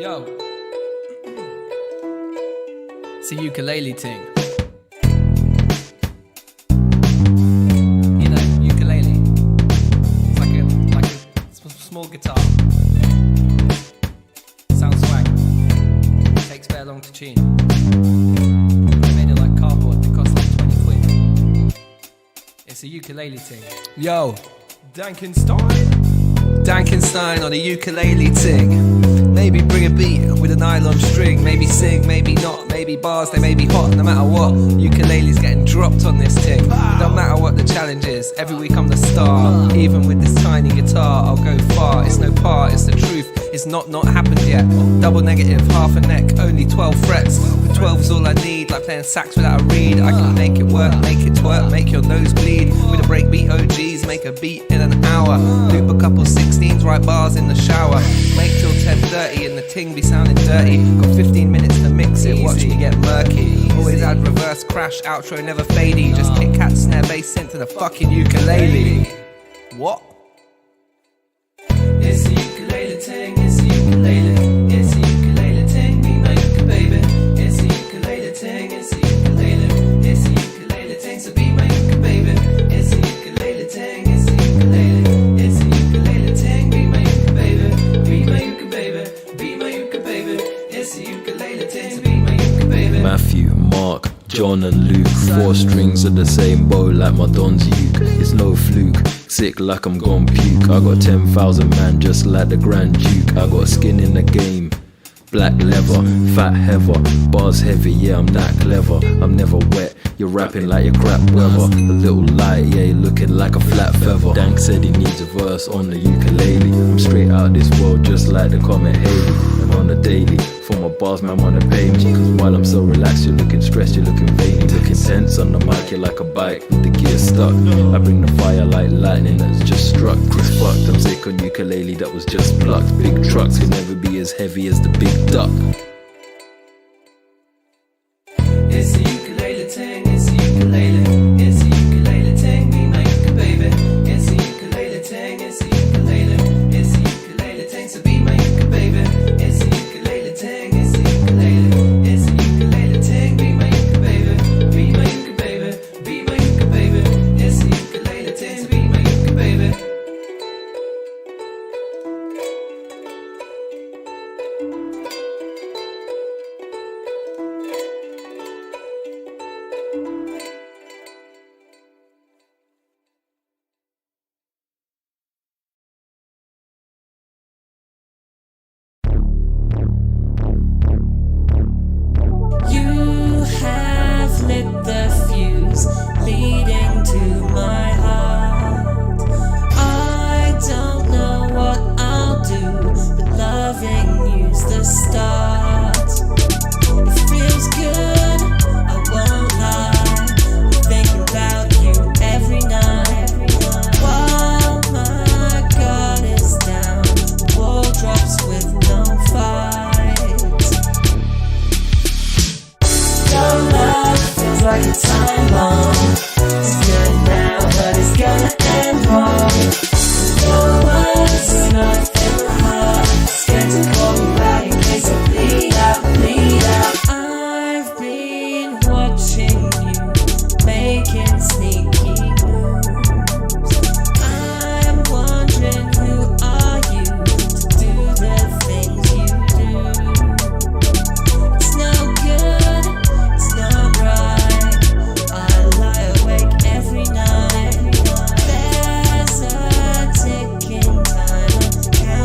Yo, it's a ukulele thing. You know, ukulele. It's like a small guitar. Sounds swag. Takes very long to tune. I made it like cardboard. It cost like 20 quid. It's a ukulele thing. Yo, DankNStein on a ukulele ting. Maybe bring a beat with a nylon string. Maybe sing, maybe not. Maybe bars, they may be hot no matter what. Ukulele's getting dropped on this ting. No matter what the challenge is, every week I'm the star. Even with this tiny guitar, I'll go far. It's no part, it's the truth. It's not happened yet. Double negative, half a neck, only 12 frets. With 12's all I need, like playing sax without a reed. I can make it work, make it twerk, make your nose bleed. With a breakbeat OGs, make a beat in an hour. Loop a couple 16s, write bars in the shower. Make till 10:30 and the ting be sounding dirty. Got 15 minutes to mix it, watch me get murky. Always add reverse crash, outro never fadey. Just kick cat, snare, bass, synth to the fucking ukulele. What? It's a ukulele ting, it's a ukulele. It's a ukulele ting, be my ukulele baby. It's a ukulele ting, it's a ukulele. It's a ukulele ting, so be my ukulele baby. It's a ukulele ting, it's a ukulele. It's a ukulele ting, be my ukulele baby. Be my ukulele baby, be my ukulele baby. It's a ukulele ting, so be my ukulele baby. Matthew, Mark, John and Luke, 4 strings of the same bow like my Don's uke. It's no fluke, sick like I'm gon' puke. I got 10,000 man just like the Grand Duke. I got skin in the game, black leather, fat heather, bars heavy, yeah I'm that clever. I'm never wet, you're rapping like your crap weather. A little light, yeah you're looking like a flat feather. Dank said he needs a verse on the ukulele. I'm straight out this world just like the Comet Haley. And on the daily, for my bars man wanna pay me. Cause while I'm so relaxed you're looking stressed, you're looking veiny. Looking tense on the mic, you're like a bike with the gear stuck. I bring the fire like lightning that's just struck. It's fucked, I'm sick on ukulele that was just plucked. Big trucks can never be as heavy as the big duck. It's a ukulele ting, it's a ukulele. It's a ukulele ting, be my ukulele baby. It's a ukulele ting, it's a ukulele. It's a ukulele ting, so be my ukulele baby. It's a ukulele ting, it's a ukulele. It's a ukulele ting, be my ukulele baby. Be my ukulele baby, be my ukulele baby. It's a ukulele ting, so be my ukulele baby. Lit the fuse leading to my heart. I don't know what I'll do, but loving you's the start. It feels good, I won't lie. Thinking about you every night. While my guard is down, the wall drops with no fight. Your love feels like a time bomb. It's good now, but it's gonna end wrong. Your words are not in my heart. Scared to call you back in case I bleed out, bleed out. I've been watching you making sneaky moves. I'm wondering who are you to do the things you do. It's no good, it's not right. I lie awake every night. There's a ticking time,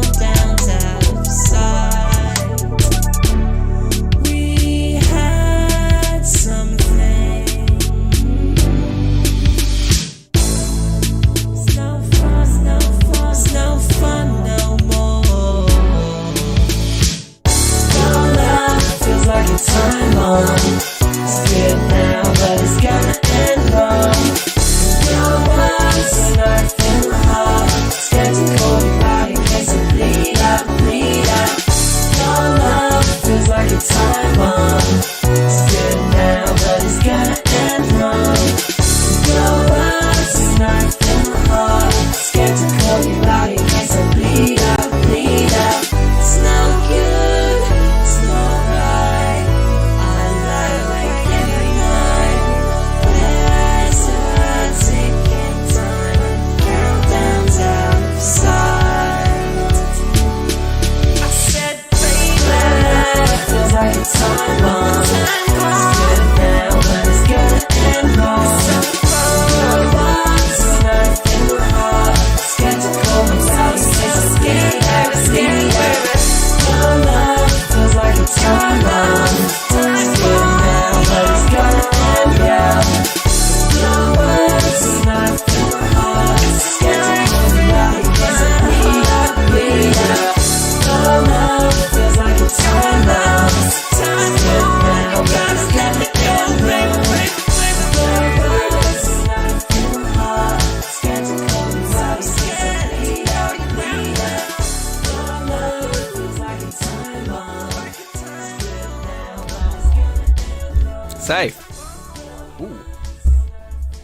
safe. Ooh.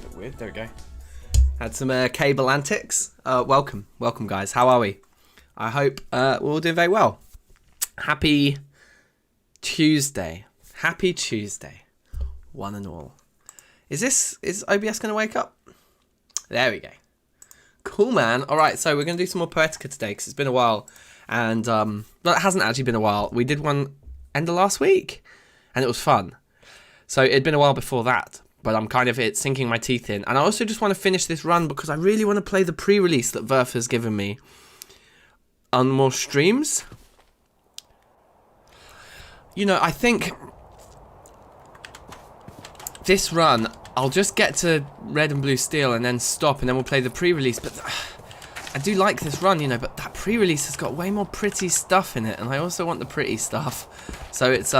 Bit weird. There we go. Had some cable antics. Welcome guys. How are we? I hope we're all doing very well. Happy Tuesday. Happy Tuesday. One and all. Is OBS going to wake up? There we go. Cool, man. All right, so we're going to do some more Poetica today because it's been a while. And, well, it hasn't actually been a while. We did one end of last week and it was fun. So it'd been a while before that. But I'm kind of sinking my teeth in. And I also just want to finish this run because I really want to play the pre-release that Verf has given me on more streams. You know, I think this run, I'll just get to Red and Blue Steel and then stop and then we'll play the pre-release. But I do like this run, you know, but that pre-release has got way more pretty stuff in it. And I also want the pretty stuff. So it's,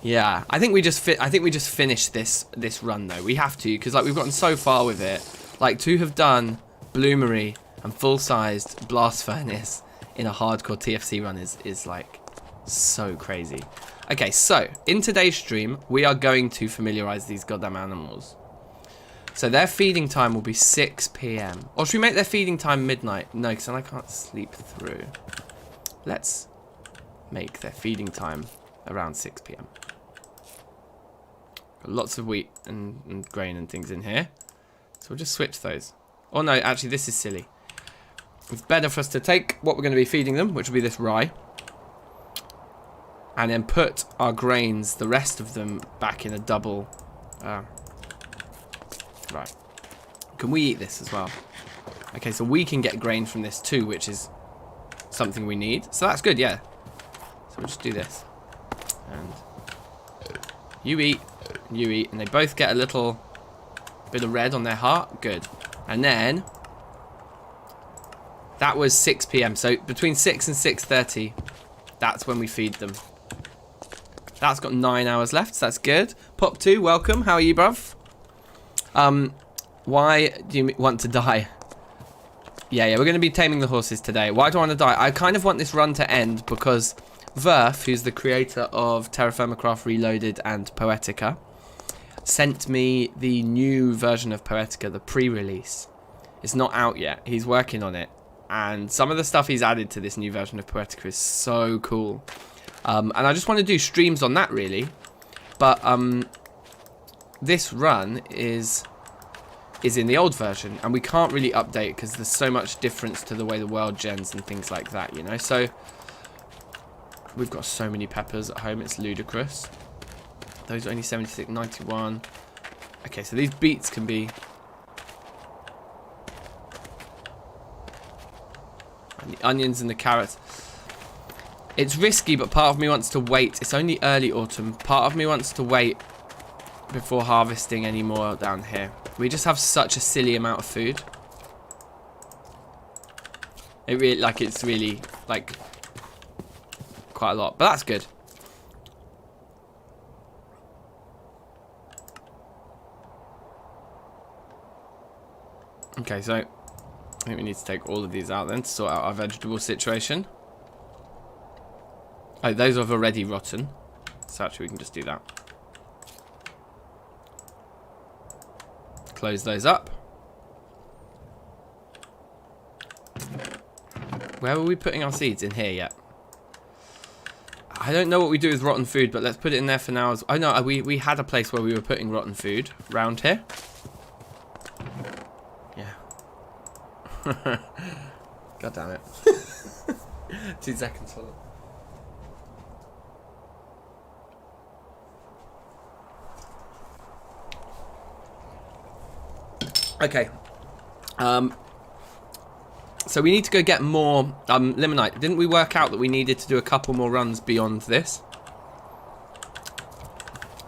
yeah, I think we just finish this run though. We have to, because like we've gotten so far with it. Like to have done Bloomery and full-sized Blast Furnace in a hardcore TFC run is like so crazy. Okay, so in today's stream we are going to familiarize these goddamn animals. So their feeding time will be 6 PM. Or should we make their feeding time midnight? No, because then I can't sleep through. Let's make their feeding time around 6 PM. Lots of wheat and grain and things in here. So we'll just switch those. Oh no, actually this is silly. It's better for us to take what we're going to be feeding them, which will be this rye. And then put our grains, the rest of them, back in a double. Right. Can we eat this as well? Okay, so we can get grain from this too, which is something we need. So that's good, yeah. So we'll just do this. And you eat. You eat, and they both get a little bit of red on their heart. Good. And then that was 6 PM. So between 6 and 6:30, that's when we feed them. That's got 9 hours left, so that's good. Pop 2, welcome. How are you, bruv? Why do you want to die? Yeah, we're going to be taming the horses today. Why do I want to die? I kind of want this run to end because Verf, who's the creator of Terrafirmacraft Reloaded and Poetica, sent me the new version of Poetica, the pre-release. It's not out yet. He's working on it. And some of the stuff he's added to this new version of Poetica is so cool. And I just want to do streams on that, really. But this run is in the old version. And we can't really update because there's so much difference to the way the world gens and things like that, you know. So we've got so many peppers at home. It's ludicrous. Those are only 76, 91. Okay, so these beets can be... And the onions and the carrots. It's risky, but part of me wants to wait. It's only early autumn. Part of me wants to wait before harvesting any more down here. We just have such a silly amount of food. It's really, like, quite a lot. But that's good. Okay, so I think we need to take all of these out then to sort out our vegetable situation. Oh, those have already rotten. So actually we can just do that. Close those up. Where were we putting our seeds? In here yet? I don't know what we do with rotten food, but let's put it in there for now. Oh no, we had a place where we were putting rotten food round here. Yeah. God damn it. 2 seconds for them. Okay. So we need to go get more limonite. Didn't we work out that we needed to do a couple more runs beyond this?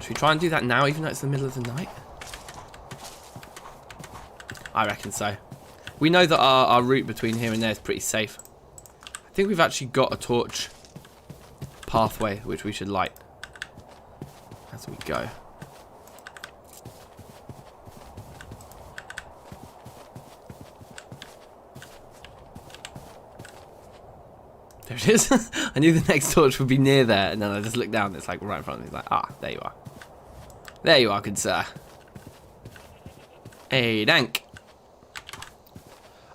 Should we try and do that now, even though it's the middle of the night? I reckon so. We know that our route between here and there is pretty safe. I think we've actually got a torch pathway which we should light as we go. There it is. I knew the next torch would be near there, and then I just looked down, it's like right in front of me, like, ah, there you are. There you are, good sir. Hey, Dank.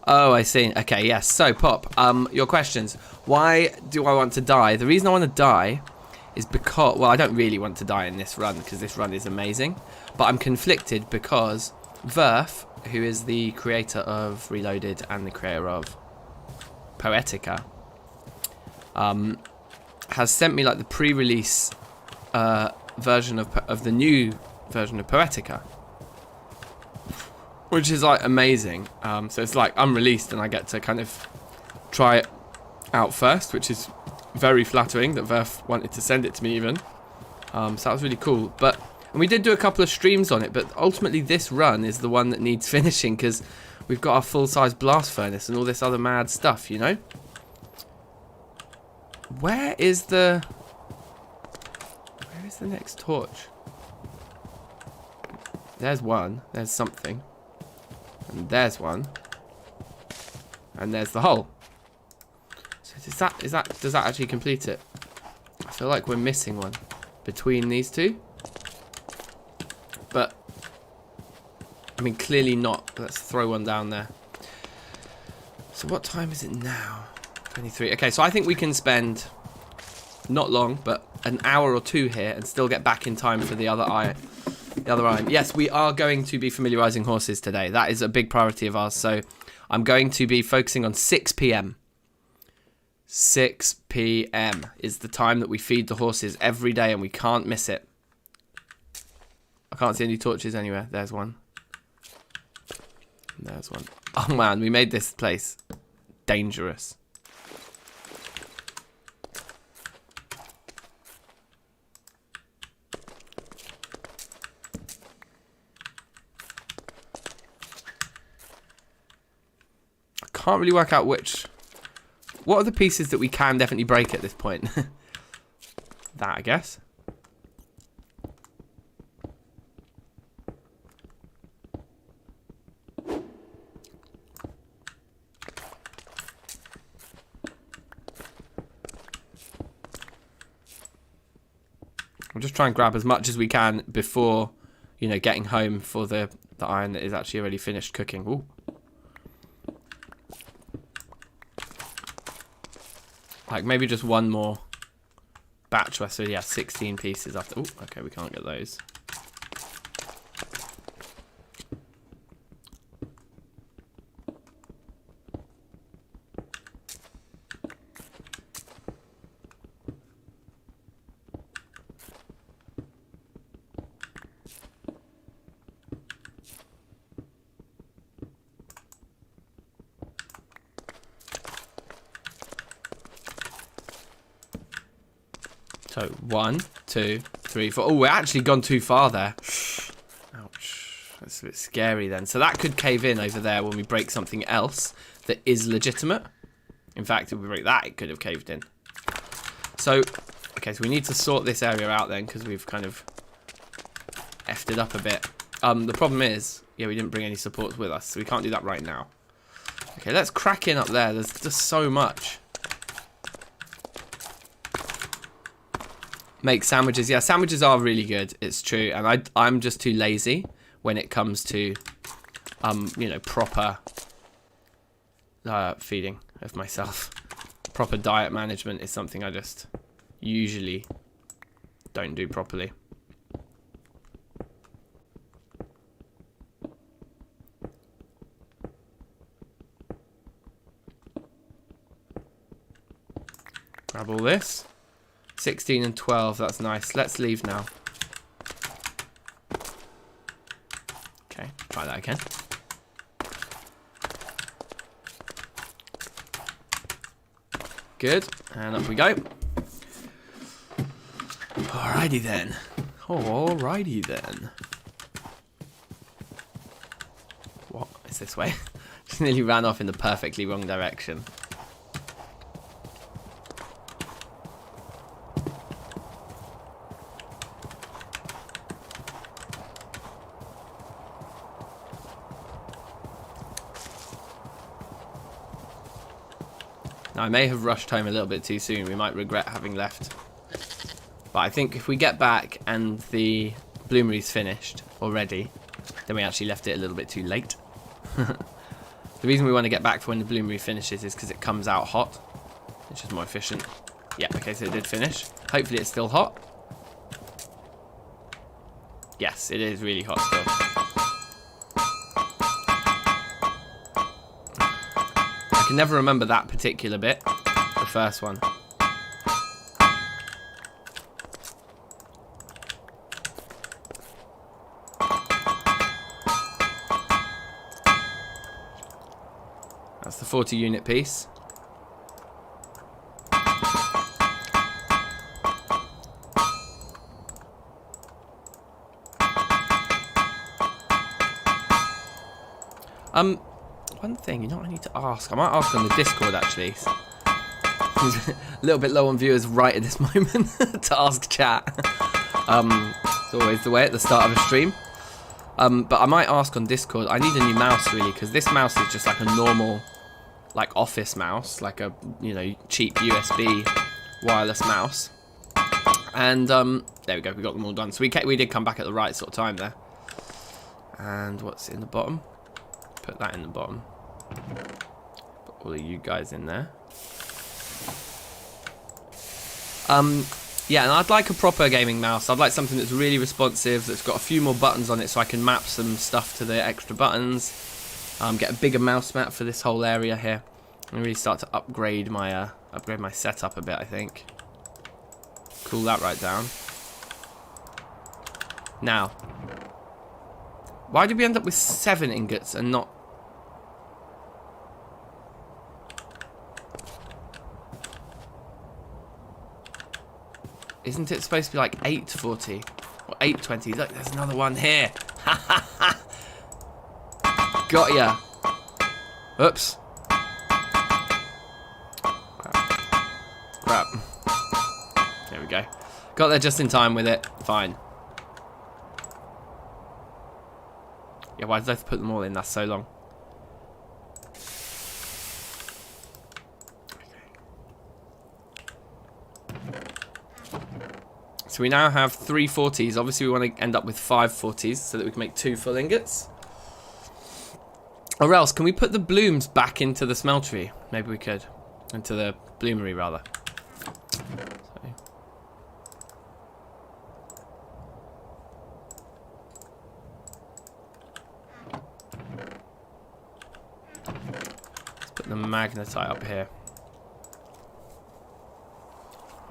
Oh, I see. Okay, yes. So, Pop, your questions. Why do I want to die? The reason I want to die is because, well, I don't really want to die in this run because this run is amazing. But I'm conflicted because Verf, who is the creator of Reloaded and the creator of Poetica, has sent me like the pre-release version of the new version of Poetica, which is like amazing. So it's like unreleased and I get to kind of try it out first, which is very flattering that Verf wanted to send it to me even. So that was really cool. And we did do a couple of streams on it, but ultimately this run is the one that needs finishing because we've got our full-size blast furnace and all this other mad stuff, you know? Where is the next torch? There's one. There's something. And there's one. And there's the hole. So does that actually complete it? I feel like we're missing one between these two. But I mean clearly not. Let's throw one down there. So what time is it now? 23. Okay, so I think we can spend not long, but an hour or two here and still get back in time for the other iron. Yes, we are going to be familiarizing horses today. That is a big priority of ours. So I'm going to be focusing on 6 p.m. 6 p.m. is the time that we feed the horses every day and we can't miss it. I can't see any torches anywhere. There's one. There's one. Oh man, we made this place dangerous. Can't really work out what are the pieces that we can definitely break at this point. That, I guess. We'll just try and grab as much as we can before, you know, getting home for the iron that is actually already finished cooking. Ooh. Like maybe just one more batch worth. So yeah, 16 pieces after. Oh, okay, we can't get those. So 1, 2, 3, 4. Oh, we're actually gone too far there. Ouch. That's a bit scary then. So that could cave in over there when we break something else that is legitimate. In fact, if we break that, it could have caved in. So, okay, so we need to sort this area out then because we've kind of effed it up a bit. The problem is, yeah, we didn't bring any supports with us, so we can't do that right now. Okay, let's crack in up there. There's just so much. Make sandwiches. Yeah, sandwiches are really good. It's true. And I'm just too lazy when it comes to, you know, proper feeding of myself. Proper diet management is something I just usually don't do properly. Grab all this. 16 and 12, that's nice. Let's leave now. Okay, try that again. Good, and up we go. Alrighty then. Alrighty then. What is this way? Just nearly ran off in the perfectly wrong direction. Now, I may have rushed home a little bit too soon. We might regret having left. But I think if we get back and the bloomery's finished already, then we actually left it a little bit too late. The reason we want to get back for when the bloomery finishes is because it comes out hot, which is more efficient. Yeah, okay, so it did finish. Hopefully it's still hot. Yes, it is really hot still. I can never remember that particular bit, the first one. That's the 40 unit piece. One thing, you know what I need to ask? I might ask on the Discord, actually. He's a little bit low on viewers right at this moment to ask chat. It's always the way at the start of a stream. But I might ask on Discord. I need a new mouse, really, because this mouse is just like a normal, like, office mouse. Like a, you know, cheap USB wireless mouse. And, there we go. We got them all done. So we did come back at the right sort of time there. And what's in the bottom? Put that in the bottom. Put all of you guys in there. Yeah, and I'd like a proper gaming mouse. I'd like something that's really responsive, that's got a few more buttons on it so I can map some stuff to the extra buttons. Get a bigger mouse mat for this whole area here. And really start to upgrade my setup a bit, I think. Cool that right down. Now, why did we end up with 7 ingots and not... Isn't it supposed to be like 840 or 820? Look, there's another one here. Got ya. Oops. Crap. There we go. Got there just in time with it. Fine. Yeah, why did I have to put them all in? That's so long. So we now have 3 40s. Obviously, we want to end up with 5 40s so that we can make 2 full ingots. Or else, can we put the blooms back into the smeltery? Maybe we could. Into the bloomery, rather. Let's put the magnetite up here.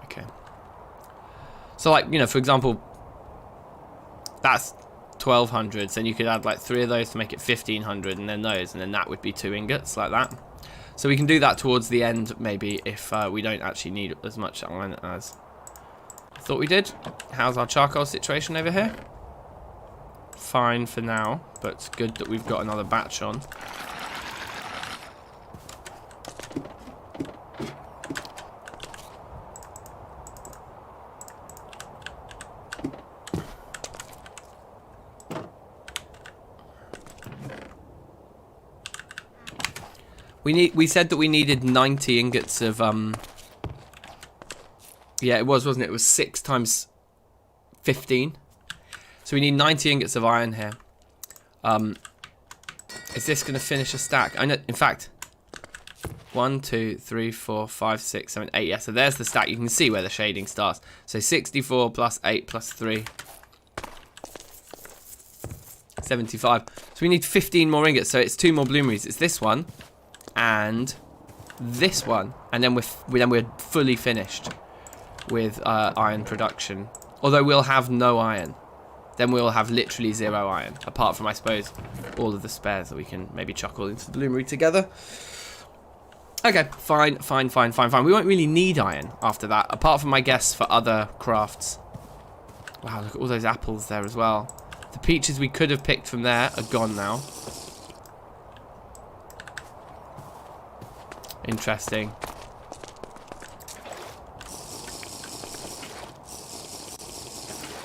Okay. So, like, you know, for example, that's 1200, so then you could add like 3 of those to make it 1500, and then those, and then that would be 2 ingots, like that. So we can do that towards the end, maybe, if we don't actually need as much iron as I thought we did. How's our charcoal situation over here? Fine for now, but it's good that we've got another batch on. We said that we needed 90 ingots of yeah, it was, wasn't it? It was 6 times 15. So we need 90 ingots of iron here. Is this going to finish a stack? I know, in fact, 1, 2, 3, 4, 5, 6, 7, 8. Yeah, so there's the stack. You can see where the shading starts. So 64 plus 8 plus 3. 75. So we need 15 more ingots. So it's 2 more bloomeries. It's this one and this one, and then we're fully finished with iron production. Although we'll have no iron. Then we'll have literally 0 iron, apart from, I suppose, all of the spares that we can maybe chuck all into the bloomery together. Okay, fine. We won't really need iron after that, apart from, I guess, for other crafts. Wow, look at all those apples there as well. The peaches we could have picked from there are gone now. Interesting.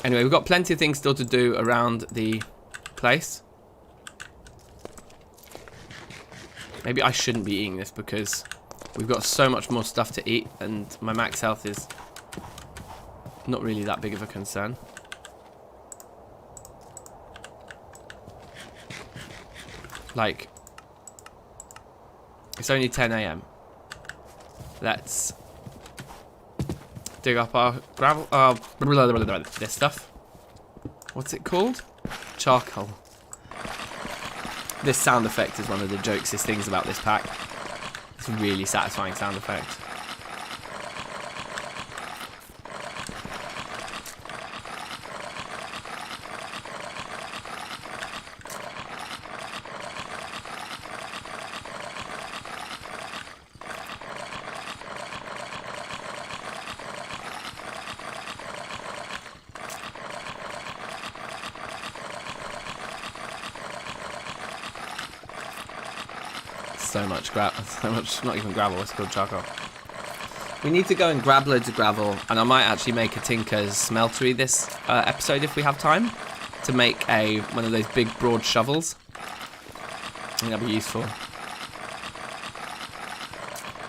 Anyway, we've got plenty of things still to do around the place. Maybe I shouldn't be eating this because we've got so much more stuff to eat and my max health is not really that big of a concern. Like, it's only 10 AM. Let's dig up our gravel. This stuff. What's it called? Charcoal. This sound effect is one of the jokesiest things about this pack. It's a really satisfying sound effect. So much, not even gravel, it's called charcoal. We need to go and grab loads of gravel, and I might actually make a Tinker's Smeltery this episode if we have time, to make one of those big broad shovels. I think that'd be useful.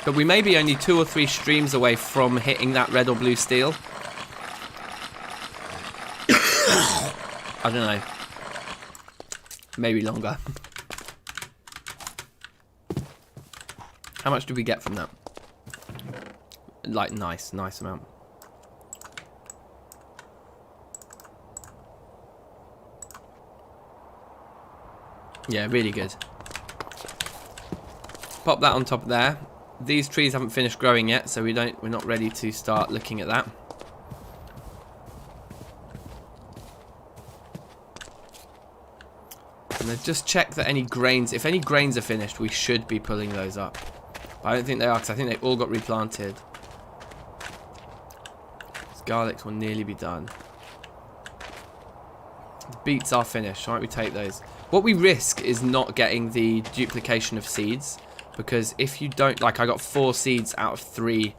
But we may be only 2 or 3 streams away from hitting that red or blue steel. I don't know. Maybe longer. How much did we get from that? Like, nice amount. Yeah, really good. Pop that on top of there. These trees haven't finished growing yet, so we're not ready to start looking at that. And then just check that any grains, if any grains are finished, we should be pulling those up. But I don't think they are, because I think they all got replanted. These garlics will nearly be done. The beets are finished. Why don't we take those? What we risk is not getting the duplication of seeds, because if you don't, like, I got 4 seeds out of 3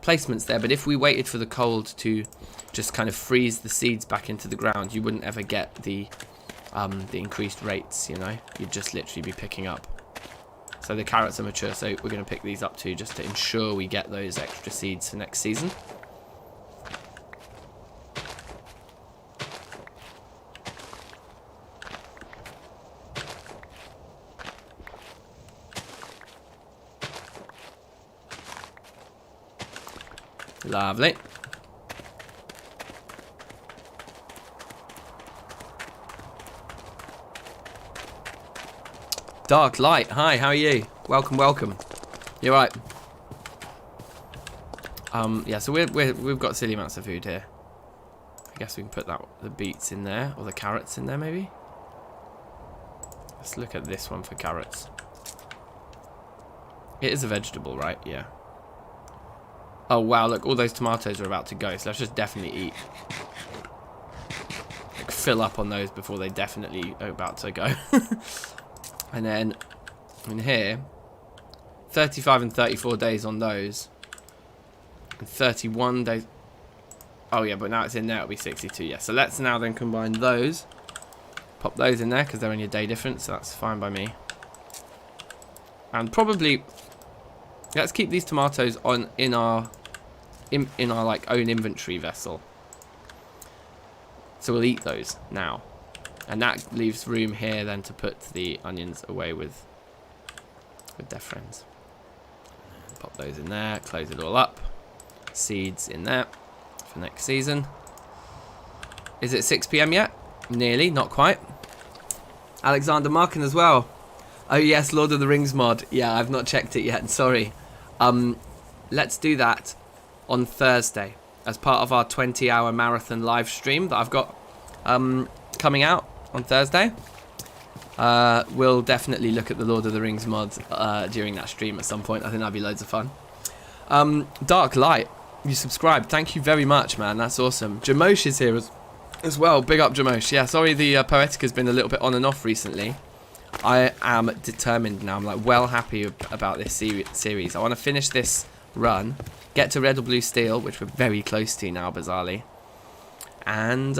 placements there, but if we waited for the cold to just kind of freeze the seeds back into the ground, you wouldn't ever get the increased rates, you know? You'd just literally be picking up. So the carrots are mature, so we're going to pick these up too, just to ensure we get those extra seeds for next season. Lovely. Dark Light, hi, how are you? Welcome. You're right. Yeah, so we've got silly amounts of food here. I guess we can put the beets in there, or the carrots in there maybe. Let's look at this one for carrots. It is a vegetable, right? Yeah. Oh wow, look, all those tomatoes are about to go, so let's just definitely eat. Like, fill up on those before they definitely are about to go. And then in here, 35 and 34 days on those. And 31 days. Oh yeah, but now it's in there, it'll be 62. Yeah, so let's now then combine those. Pop those in there because they're only a day difference, so that's fine by me. And probably, let's keep these tomatoes on in our like own inventory vessel. So we'll eat those now. And that leaves room here then to put the onions away with their friends. Pop those in there, close it all up. Seeds in there for next season. Is it 6 PM yet? Nearly, not quite. Alexander Markin as well. Oh yes, Lord of the Rings mod. Yeah, I've not checked it yet, sorry. Let's do that on Thursday as part of our 20-hour marathon live stream that I've got coming out on Thursday. We'll definitely look at the Lord of the Rings mod during that stream at some point. I think that'd be loads of fun. Dark Light, you subscribed. Thank you very much, man. That's awesome. Jamosh is here as well. Big up, Jamosh. Yeah, sorry the Poetica's been a little bit on and off recently. I am determined now. I'm like well happy about this series. I want to finish this run, get to red or blue steel, which we're very close to now, bizarrely. And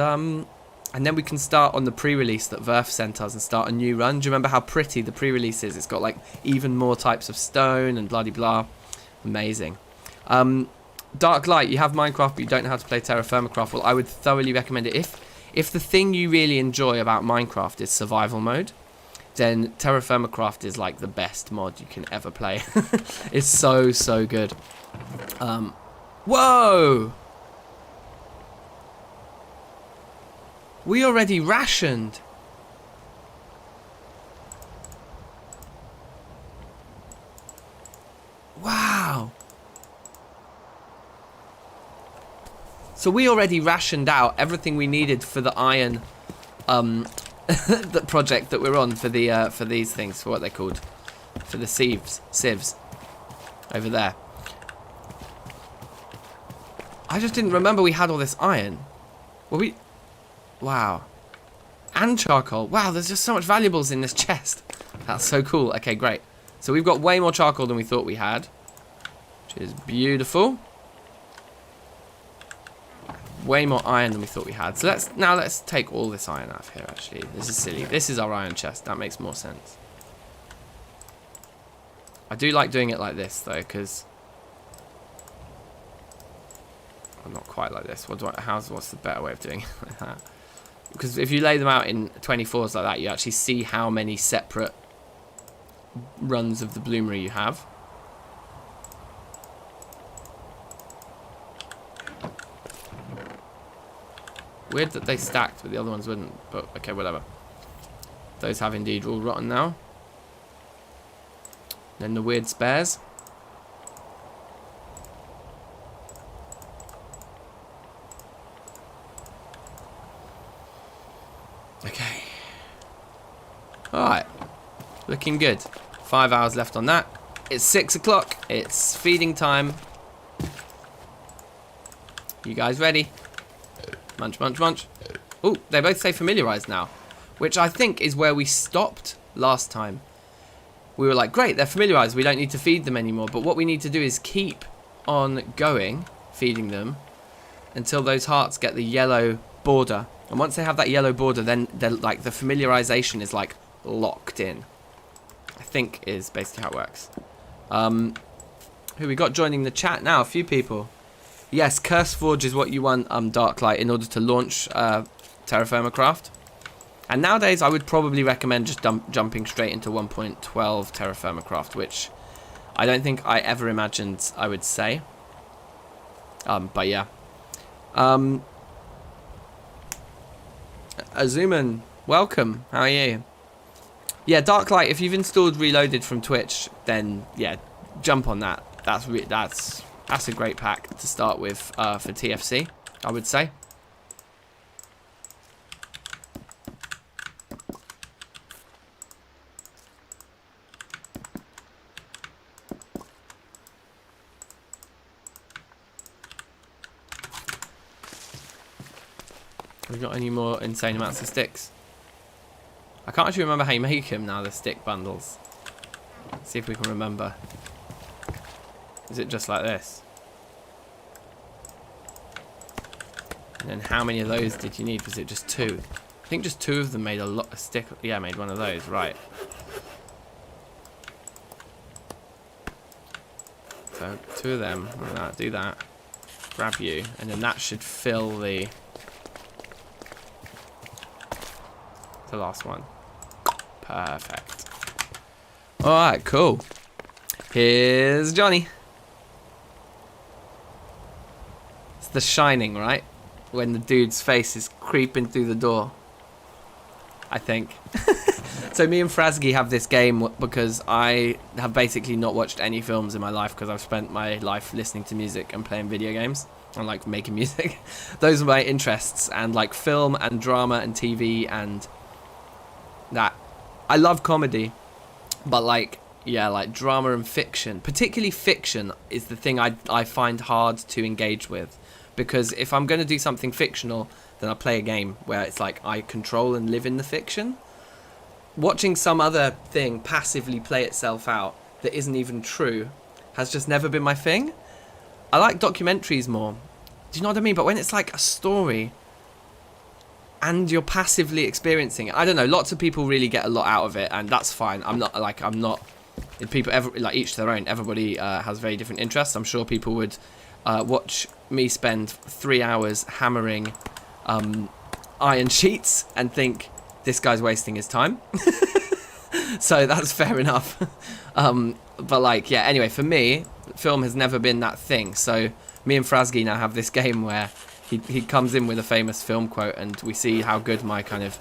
then we can start on the pre-release that Verf sent us and start a new run. Do you remember how pretty the pre-release is? It's got like even more types of stone and blah-de-blah. Amazing. Dark Light, you have Minecraft but you don't know how to play Terrafirmacraft. Well, I would thoroughly recommend it. If the thing you really enjoy about Minecraft is survival mode, then Terrafirmacraft is like the best mod you can ever play. It's so good. Whoa! We already rationed. Wow. So we already rationed out everything we needed for the iron the project that we're on for the for these things, for what they're called, for the sieves over there. I just didn't remember we had all this iron. Well, wow. And charcoal. Wow, there's just so much valuables in this chest. That's so cool. Okay, great. So we've got way more charcoal than we thought we had, which is beautiful. Way more iron than we thought we had. So let's take all this iron out of here, actually. This is silly. This is our iron chest. That makes more sense. I do like doing it like this, though, because... I'm not quite like this. What's the better way of doing it like that? Because if you lay them out in 24s like that, you actually see how many separate runs of the bloomery you have. Weird that they stacked, but the other ones wouldn't. But okay, whatever. Those have indeed all rotten now. Then the weird spares. Okay. Alright. Looking good. 5 hours left on that. It's 6 o'clock. It's feeding time. You guys ready? Munch, munch, munch. Oh, they both say familiarized now, which I think is where we stopped last time. We were like, great, they're familiarized. We don't need to feed them anymore. But what we need to do is keep on going, feeding them, until those hearts get the yellow border. And once they have that yellow border, then they're like the familiarization is like locked in. I think is basically how it works. Who we got joining the chat now? A few people. Yes, Curseforge is what you want, Darklight, in order to launch Terrafirmacraft. And nowadays, I would probably recommend just jumping straight into 1.12 Terrafirmacraft, which I don't think I ever imagined I would say. But yeah. Azuman, welcome. How are you? Yeah, Darklight, if you've installed Reloaded from Twitch, then yeah, jump on that. That's a great pack to start with for TFC, I would say. Have we got any more insane amounts of sticks? I can't actually remember how you make them now, the stick bundles. Let's see if we can remember. Is it just like this? And then how many of those did you need? Was it just 2? I think just 2 of them made a stick. Yeah, made one of those, right. So 2 of them, like that, do that. Grab you, and then that should fill the last one. Perfect. Alright, cool. Here's Johnny. It's The Shining, right? When the dude's face is creeping through the door. I think. So me and Frasgi have this game because I have basically not watched any films in my life because I've spent my life listening to music and playing video games and like making music. Those are my interests, and like film and drama and TV and that. I love comedy, but like, yeah, like drama and fiction, particularly fiction, is the thing I find hard to engage with, because if I'm going to do something fictional, then I play a game where it's like I control and live in the fiction. Watching some other thing passively play itself out that isn't even true has just never been my thing. I like documentaries more. Do you know what I mean? But when it's like a story and you're passively experiencing it, I don't know, lots of people really get a lot out of it, and that's fine. I'm not if people ever like each to their own. Everybody has very different interests. I'm sure people would watch me spend 3 hours hammering iron sheets and think this guy's wasting his time. So that's fair enough. But like, yeah, anyway, for me, film has never been that thing. So me and Frasgi now have this game where he comes in with a famous film quote, and we see how good my kind of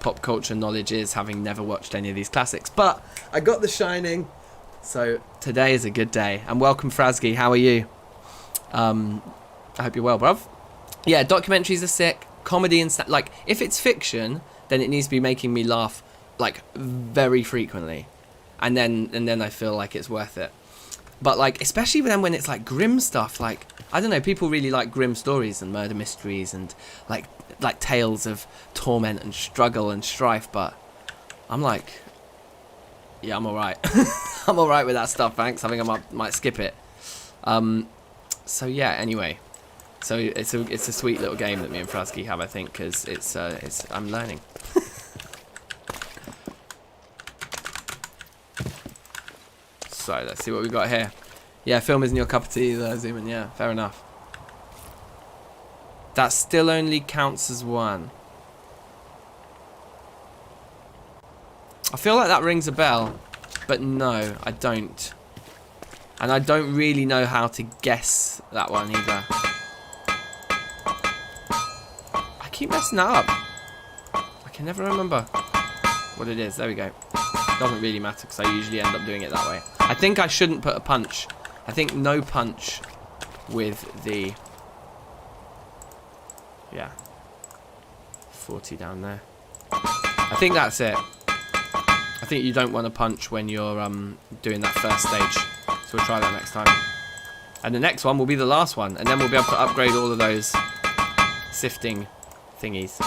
pop culture knowledge is, having never watched any of these classics. But I got The Shining, so today is a good day. And welcome, Frasgi. How are you? I hope you're well, bruv. Yeah, documentaries are sick. Comedy and like, if it's fiction, then it needs to be making me laugh like very frequently, and then I feel like it's worth it. But like, especially then when it's like grim stuff, like, I don't know, people really like grim stories and murder mysteries and like tales of torment and struggle and strife. But I'm like, yeah, I'm alright. I'm alright with that stuff, thanks. I think I might skip it. So yeah, anyway, so it's a sweet little game that me and Frasky have, I think, because it's I'm learning. So let's see what we got here. Yeah, film isn't your cup of tea either, Zeman. Yeah, fair enough. That still only counts as one. I feel like that rings a bell, but no, I don't. And I don't really know how to guess that one either. I keep messing that up. I can never remember what it is. There we go. Doesn't really matter because I usually end up doing it that way. I think I shouldn't put a punch. I think no punch with the... Yeah. 40 down there. I think that's it. I think you don't want to punch when you're doing that first stage. So we'll try that next time. And the next one will be the last one. And then we'll be able to upgrade all of those sifting thingies.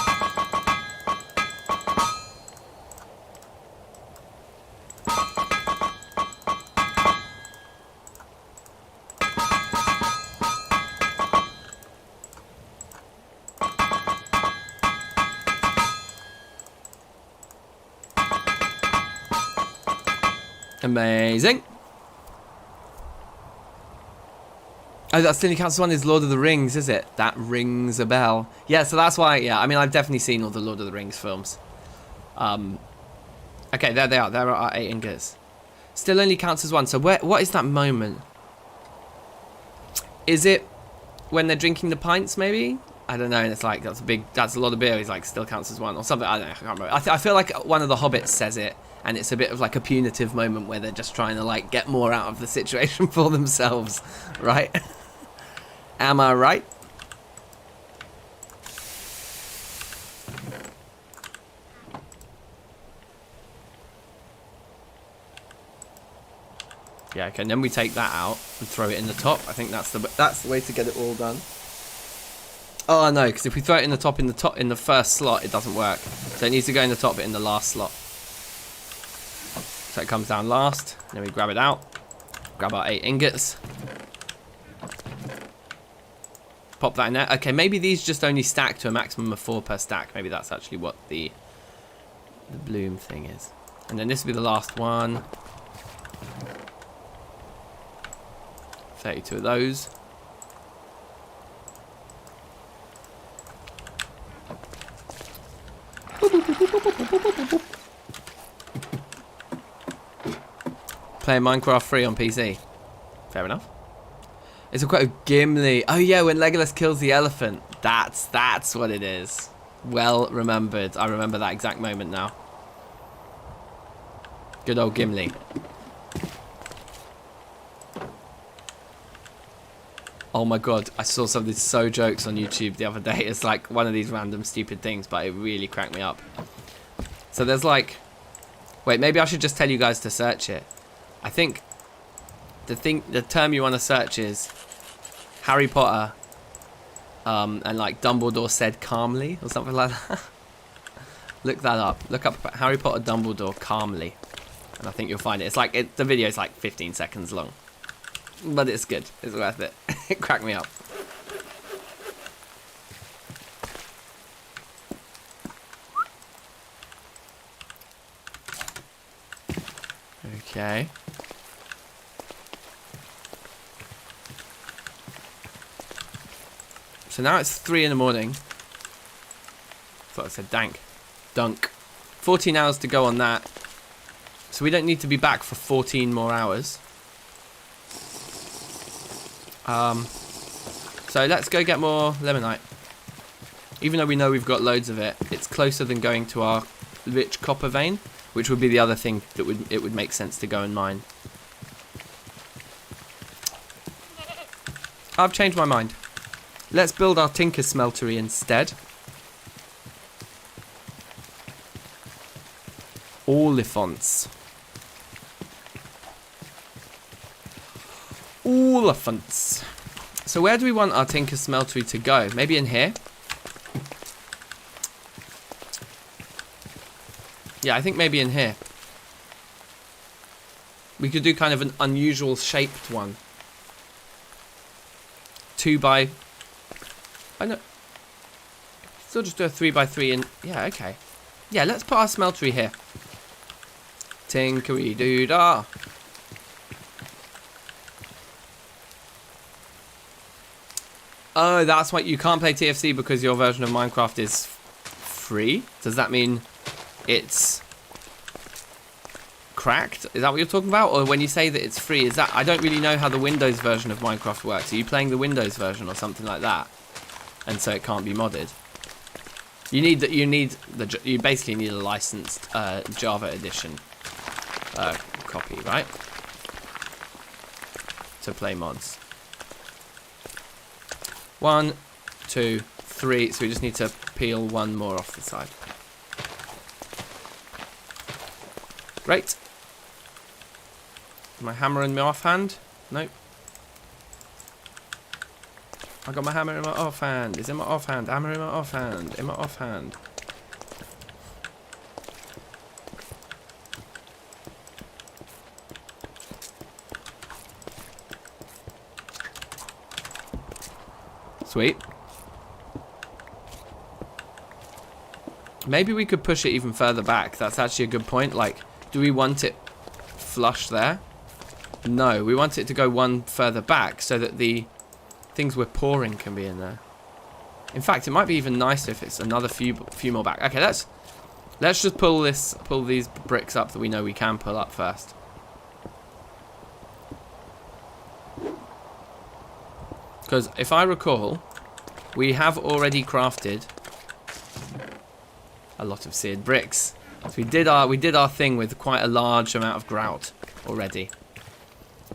Amazing. Oh, that still counts as one is Lord of the Rings, is it? That rings a bell. Yeah, so that's why, yeah, I mean, I've definitely seen all the Lord of the Rings films. Okay, there they are. There are our 8 ingots. Still only counts as one. So what is that moment? Is it when they're drinking the pints, maybe? I don't know, and it's like, that's a lot of beer. He's like, still counts as one, or something. I don't know, I can't remember. I feel like one of the Hobbits says it, and it's a bit of like a punitive moment where they're just trying to like get more out of the situation for themselves, right? Am I right? Yeah, okay, and then we take that out and throw it in the top. I think that's the way to get it all done. Oh no, because if we throw it in the first slot, it doesn't work. So it needs to go in the top, but in the last slot. So it comes down last. Then we grab it out. Grab our 8 ingots. Pop that in there. Okay, maybe these just only stack to a maximum of 4 per stack. Maybe that's actually what the bloom thing is. And then this will be the last one. 32 of those. Playing Minecraft free on PC. Fair enough. It's a quote of Gimli. Oh yeah, when Legolas kills the elephant. That's what it is. Well remembered. I remember that exact moment now. Good old Gimli. Oh my god, I saw some of these jokes on YouTube the other day. It's like one of these random stupid things, but it really cracked me up. So there's like... Wait, maybe I should just tell you guys to search it. I think the term you want to search is Harry Potter and like Dumbledore said calmly or something like that. Look that up. Look up Harry Potter Dumbledore calmly, and I think you'll find it. It's like the video is like 15 seconds long, but it's good. It's worth it. It cracked me up. Okay. So now it's 3 in the morning. Thought I said dunk. 14 hours to go on that. So we don't need to be back for 14 more hours. So let's go get more lemonite. Even though we know we've got loads of it, it's closer than going to our rich copper vein, which would be the other thing that it would make sense to go and mine. I've changed my mind. Let's build our tinker smeltery instead. Oliphants. Oliphants. So where do we want our tinker smeltery to go? Maybe in here? Yeah, I think maybe in here. We could do kind of an unusual shaped one. 2 by... I know. Still just do a 3 by 3 in... Yeah, okay. Yeah, let's put our smeltery here. Tinkery doo dah. Oh, that's why you can't play TFC because your version of Minecraft is free? Does that mean it's cracked? Is that what you're talking about? Or when you say that it's free, is that... I don't really know how the Windows version of Minecraft works. Are you playing the Windows version or something like that? And so it can't be modded. You basically need a licensed Java edition copy, right? To play mods. 1, 2, 3. So we just need to peel one more off the side. Great. My hammer in my offhand? Nope. I got my hammer in my offhand. It's in my offhand. Hammer in my offhand. In my offhand. Sweet. Maybe we could push it even further back. That's actually a good point. Like, do we want it flush there? No, we want it to go one further back so that the things we're pouring can be in there. In fact, it might be even nicer if it's another few more back. Okay, let's just pull these bricks up that we know we can pull up first. Because if I recall, we have already crafted a lot of seared bricks. So we did our thing with quite a large amount of grout already.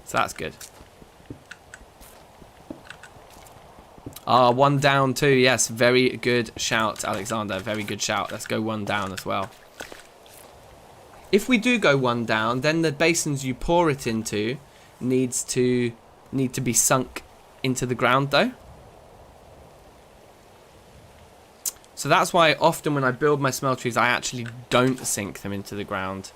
So that's good. Ah, one down too. Yes, very good shout, Alexander. Very good shout. Let's go one down as well. If we do go one down, then the basins you pour it into need to be sunk into the ground though. So that's why often when I build my smelteries, I actually don't sink them into the ground.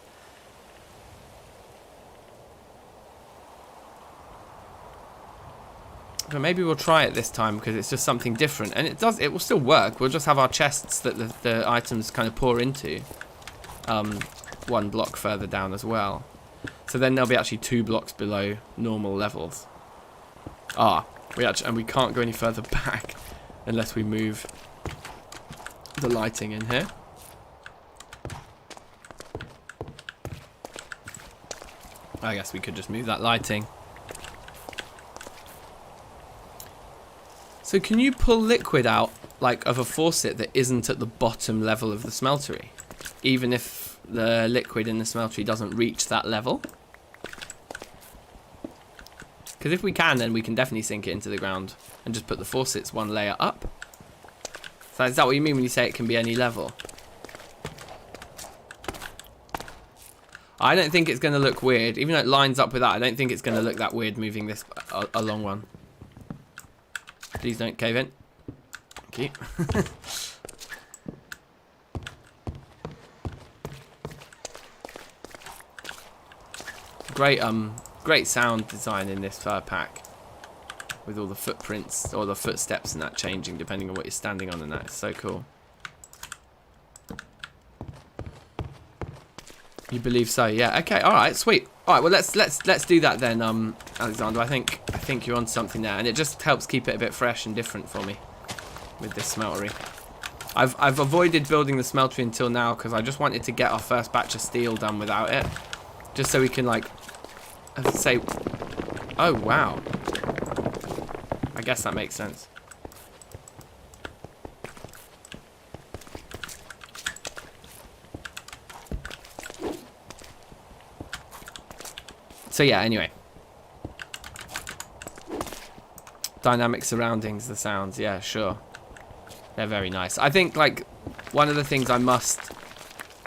But maybe we'll try it this time because it's just something different. And it will still work. We'll just have our chests that the items kind of pour into. One block further down as well. So then they'll be actually 2 blocks below normal levels. And we can't go any further back unless we move the lighting in here. I guess we could just move that lighting. So can you pull liquid out, like, of a faucet that isn't at the bottom level of the smeltery? Even if the liquid in the smeltery doesn't reach that level? Because if we can, then we can definitely sink it into the ground and just put the faucets one layer up. So is that what you mean when you say it can be any level? I don't think it's going to look weird. Even though it lines up with that, I don't think it's going to look that weird moving this a long one. Please don't cave in. Thank you. Great sound design in this fur pack. With all the footprints, or the footsteps and that changing depending on what you're standing on and that. It's so cool. You believe so? Yeah. Okay. All right. Sweet. All right. Well, let's do that then, Alexander. I think you're on something there, and it just helps keep it a bit fresh and different for me with this smeltery. I've avoided building the smeltery until now because I just wanted to get our first batch of steel done without it. just so we can like say, oh wow, I guess that makes sense. So yeah, anyway, dynamic surroundings, the sounds, yeah, sure, they're very nice. I think like one of the things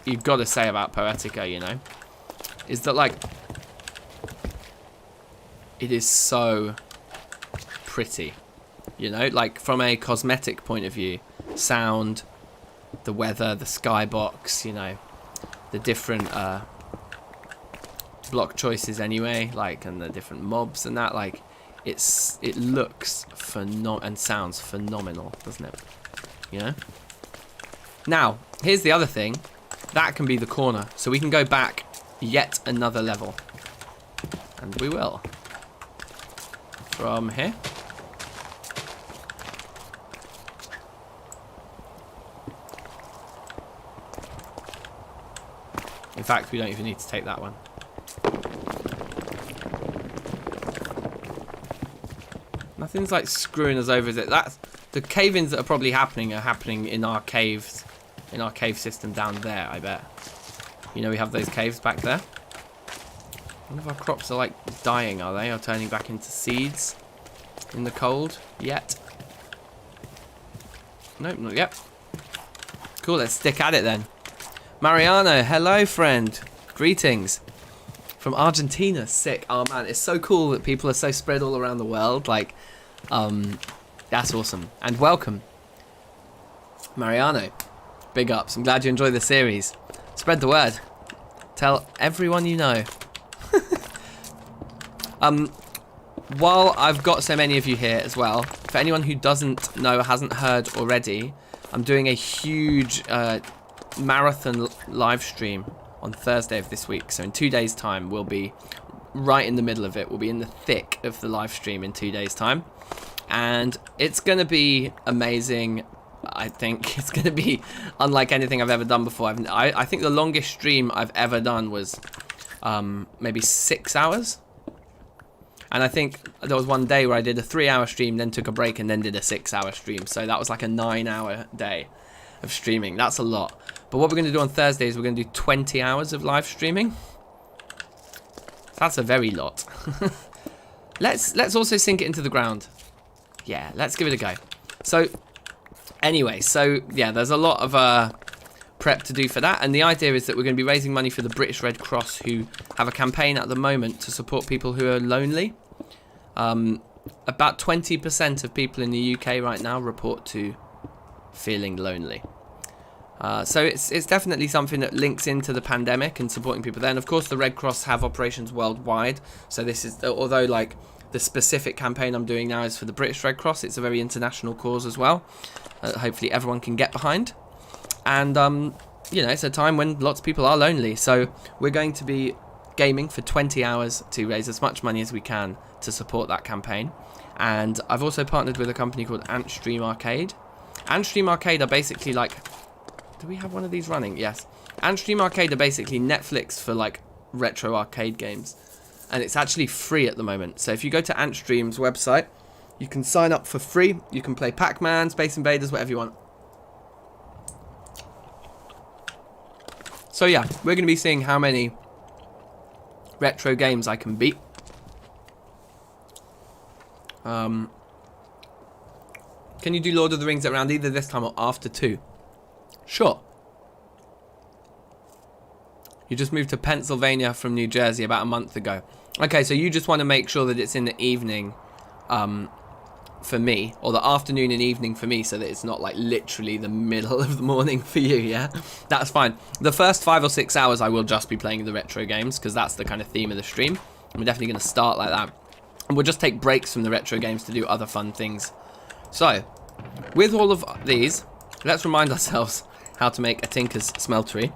you've got to say about Poetica, you know, is that like it is so pretty, you know, like from a cosmetic point of view, sound, the weather, the skybox, you know, the different block choices anyway, like, and the different mobs and that, like, it looks and sounds phenomenal, doesn't it? You know. Now, here's the other thing. That can be the corner, so we can go back yet another level, and we will from here. In fact, we don't even need to take that one. Nothing's like screwing us over, is it? That's the cave-ins that are probably happening in our caves, in our cave system down there, I bet. You know, we have those caves back there. None of our crops are like dying, are they? Or turning back into seeds in the cold yet? Nope, not yet. Cool, let's stick at it then. Mariano, hello friend. Greetings. From Argentina, sick. Oh man, it's so cool that people are so spread all around the world. Like, that's awesome. And welcome, Mariano. Big ups. I'm glad you enjoy the series. Spread the word. Tell everyone you know. While I've got so many of you here as well, for anyone who doesn't know or hasn't heard already, I'm doing a huge marathon live stream on Thursday of this week. So in 2 days' time, we'll be right in the middle of it. We'll be in the thick of the live stream in 2 days' time. And it's going to be amazing. I think it's going to be unlike anything I've ever done before. I think the longest stream I've ever done was maybe 6 hours. And I think there was one day where I did a 3-hour stream, then took a break, and then did a 6-hour stream. So that was like a 9-hour day of streaming. That's a lot. But what we're going to do on Thursday is we're going to do 20 hours of live streaming. That's a very lot. Let's also sink it into the ground. Yeah, let's give it a go. So anyway, so yeah, there's a lot of prep to do for that, and the idea is that we're going to be raising money for the British Red Cross, who have a campaign at the moment to support people who are lonely. About 20% of people in the UK right now report to feeling lonely. So it's definitely something that links into the pandemic and supporting people there. And of course the Red Cross have operations worldwide, so this is, although like the specific campaign I'm doing now is for the British Red Cross, it's a very international cause as well. Hopefully everyone can get behind. And you know, it's a time when lots of people are lonely, so we're going to be gaming for 20 hours to raise as much money as we can to support that campaign. And I've also partnered with a company called Antstream Arcade. Antstream Arcade are basically like, do we have one of these running? Yes. Antstream Arcade are basically Netflix for like retro arcade games, and it's actually free at the moment. So if you go to Antstream's website, you can sign up for free. You can play Pac-Man, Space Invaders, whatever you want. So yeah, we're going to be seeing how many retro games I can beat. Can you do Lord of the Rings around either this time or after 2? Sure. You just moved to Pennsylvania from New Jersey about a month ago. Okay, so you just want to make sure that it's in the evening for me, or the afternoon and evening for me, so that it's not like literally the middle of the morning for you, yeah? That's fine. The first 5 or 6 hours I will just be playing the retro games, because that's the kind of theme of the stream. We're definitely going to start like that. And we'll just take breaks from the retro games to do other fun things. So, with all of these, let's remind ourselves how to make a Tinker's Smeltery.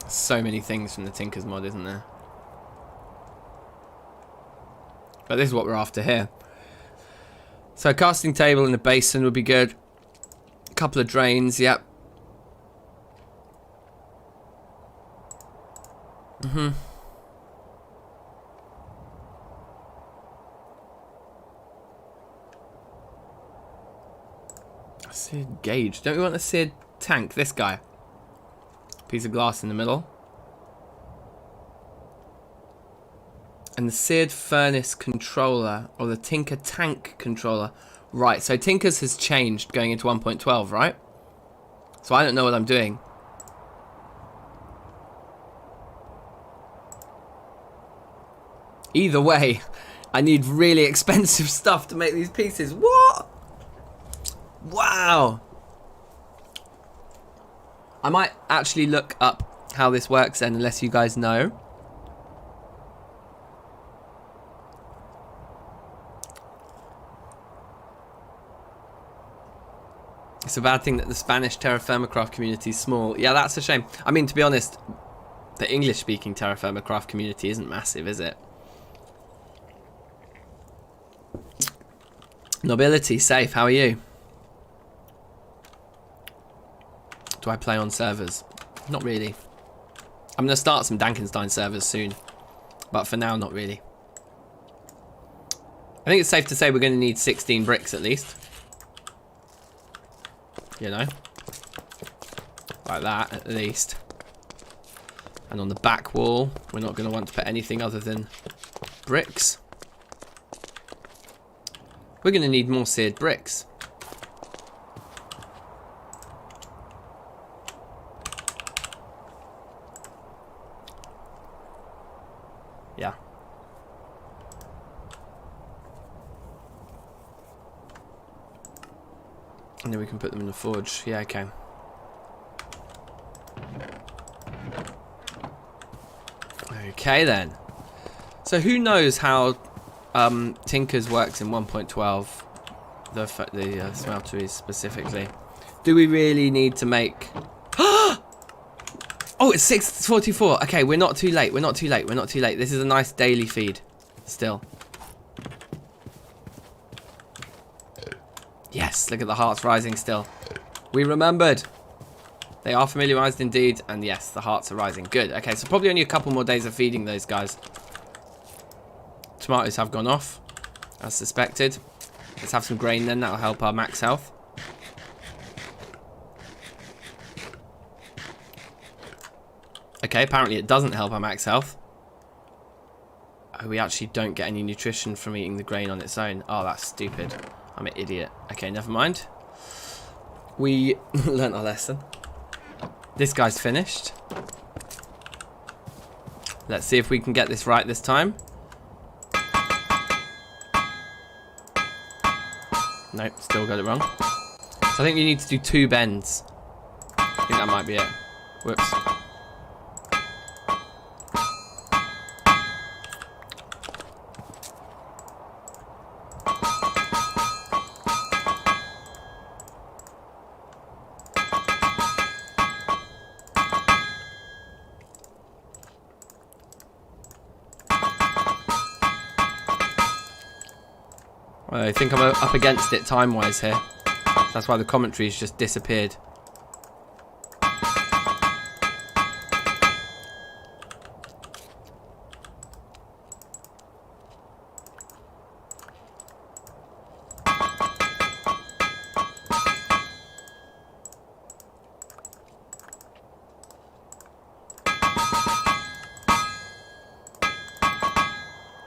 So many things from the Tinker's mod, isn't there? But this is what we're after here. So a casting table and a basin would be good. A couple of drains, yep. Seared gauge. Don't we want a seared tank? This guy. Piece of glass in the middle. And the seared furnace controller, or the Tinker tank controller. Right, so Tinker's has changed going into 1.12, right? So I don't know what I'm doing. Either way, I need really expensive stuff to make these pieces. What? Wow. I might actually look up how this works then, unless you guys know. It's a bad thing that the Spanish Terrafirmacraft community is small. Yeah, that's a shame. I mean, to be honest, the English-speaking Terrafirmacraft community isn't massive, is it? Nobility, safe, how are you? Do I play on servers? Not really. I'm going to start some DankNStein servers soon. But for now, not really. I think it's safe to say we're going to need 16 bricks at least. You know? Like that, at least. And on the back wall, we're not going to want to put anything other than bricks. We're going to need more seared bricks. Yeah. And then we can put them in the forge. Yeah, okay. Okay then. So who knows how Tinker's works in 1.12? The Smeltery specifically. Do we really need to make... Oh, it's 6:44. Okay, we're not too late. We're not too late. We're not too late. This is a nice daily feed. Still. Yes, look at the hearts rising still. We remembered. They are familiarized indeed. And yes, the hearts are rising. Good. Okay, so probably only a couple more days of feeding those guys. Tomatoes have gone off, as suspected. Let's have some grain then. That'll help our max health. Okay, apparently it doesn't help our max health. Oh, we actually don't get any nutrition from eating the grain on its own. Oh, that's stupid. I'm an idiot. Okay, never mind. We learnt our lesson. This guy's finished. Let's see if we can get this right this time. Nope, still got it wrong. So I think you need to do 2 bends. I think that might be it. Whoops. I think I'm up against it time-wise here. That's why the commentary's just disappeared.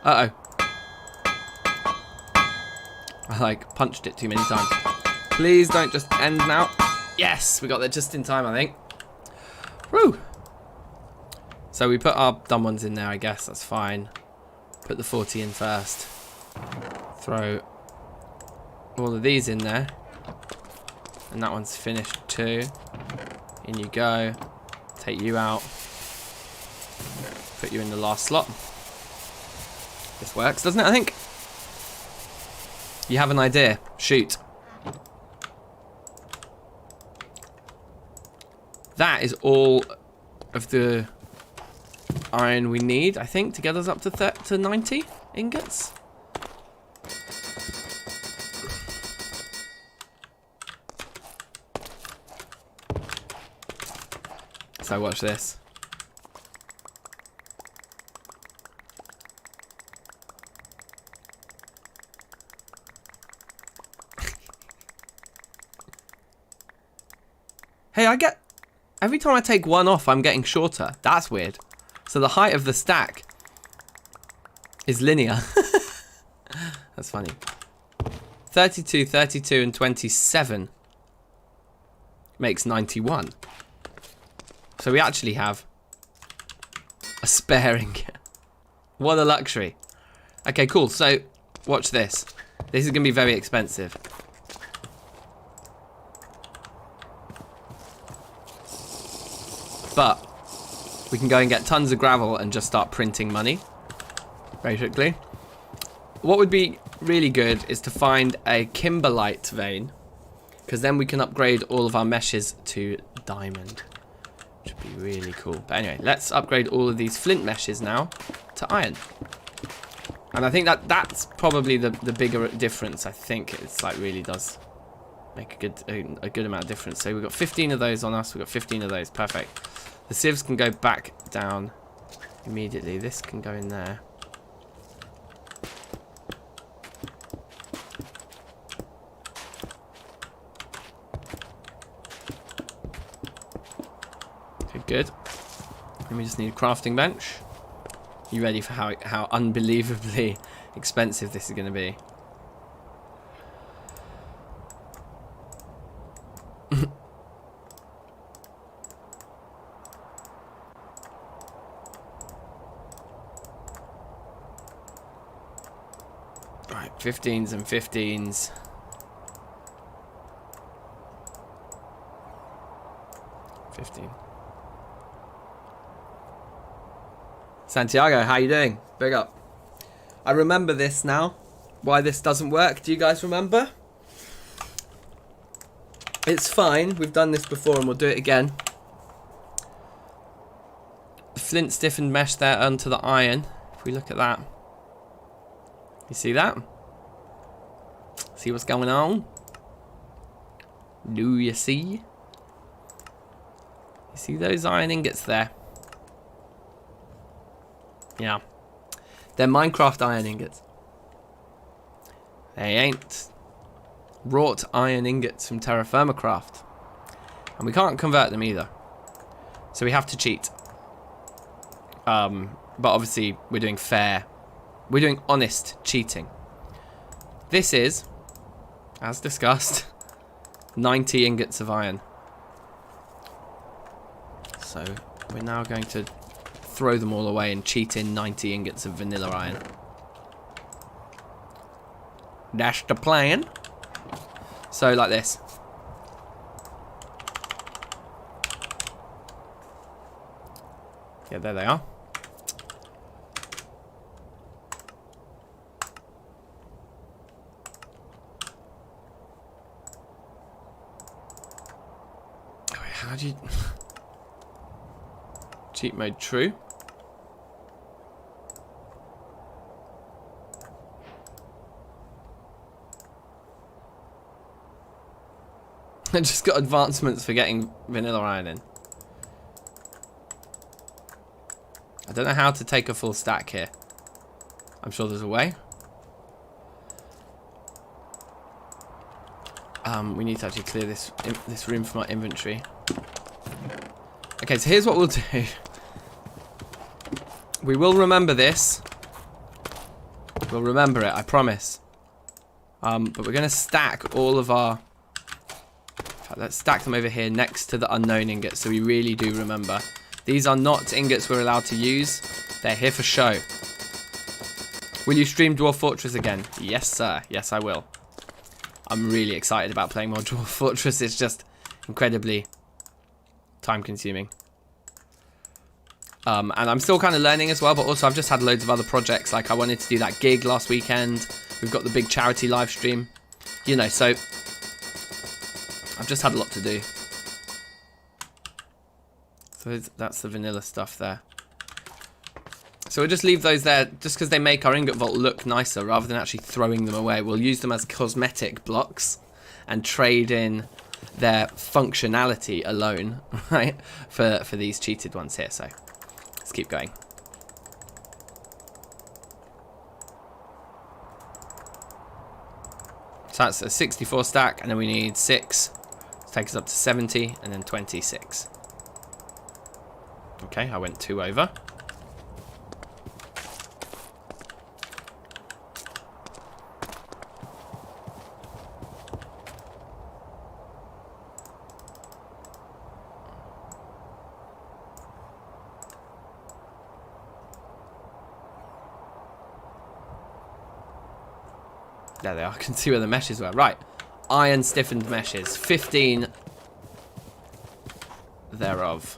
Uh-oh. I like punched it too many times. Please don't just end now. Yes, we got there just in time, I think. Woo! So we put our dumb ones in there, I guess. That's fine. Put the 40 in first. Throw all of these in there. And that one's finished too. In you go. Take you out. Put you in the last slot. This works, doesn't it, I think? You have an idea. Shoot. That is all of the iron we need, I think, to get us up to 90 ingots. So watch this. Hey, I get... Every time I take one off, I'm getting shorter. That's weird. So the height of the stack is linear. That's funny. 32, 32, and 27 makes 91. So we actually have a spare ingot. What a luxury. Okay, cool. So watch this. This is going to be very expensive. But we can go and get tons of gravel and just start printing money, basically. What would be really good is to find a kimberlite vein, because then we can upgrade all of our meshes to diamond, which would be really cool. But anyway, let's upgrade all of these flint meshes now to iron. And I think that's probably the bigger difference. I think it's like really does make a good amount of difference. So we've got 15 of those on us. We've got 15 of those. Perfect. The sieves can go back down immediately. This can go in there. Okay, good. Then we just need a crafting bench. You ready for how unbelievably expensive this is going to be? Right, 15s and 15s. Santiago, how you doing? Big up. I remember this now. Why this doesn't work. Do you guys remember? It's fine. We've done this before and we'll do it again. The flint stiffened mesh there onto the iron. If we look at that. You see that? See what's going on? Do you see? You see those iron ingots there? Yeah. They're Minecraft iron ingots. They ain't wrought iron ingots from Terrafirmacraft. And we can't convert them either. So we have to cheat. But obviously we're doing fair. We're doing honest cheating. This is, as discussed, 90 ingots of iron. So we're now going to throw them all away and cheat in 90 ingots of vanilla iron. That's the plan. So like this. Yeah, there they are. How do you... Cheat mode true. I just got advancements for getting vanilla iron in. I don't know how to take a full stack here. I'm sure there's a way. We need to actually clear this room from our inventory. Okay, so here's what we'll do. We will remember this. We'll remember it, I promise. But we're going to stack all of our... Let's stack them over here next to the unknown ingots so we really do remember. These are not ingots we're allowed to use. They're here for show. Will you stream Dwarf Fortress again? Yes, sir. Yes, I will. I'm really excited about playing more Dwarf Fortress. It's just incredibly time consuming. And I'm still kind of learning as well, but also I've just had loads of other projects. Like I wanted to do that gig last weekend. We've got the big charity live stream. You know, so I've just had a lot to do. So that's the vanilla stuff there. So we'll just leave those there just because they make our ingot vault look nicer rather than actually throwing them away. We'll use them as cosmetic blocks and trade in their functionality alone, right, for these cheated ones here. So let's keep going. So that's a 64 stack, and then we need 6. Take us up to 70 and then 26. Okay, I went 2 over. There they are. I can see where the meshes were. Right. Iron stiffened meshes. 15 thereof.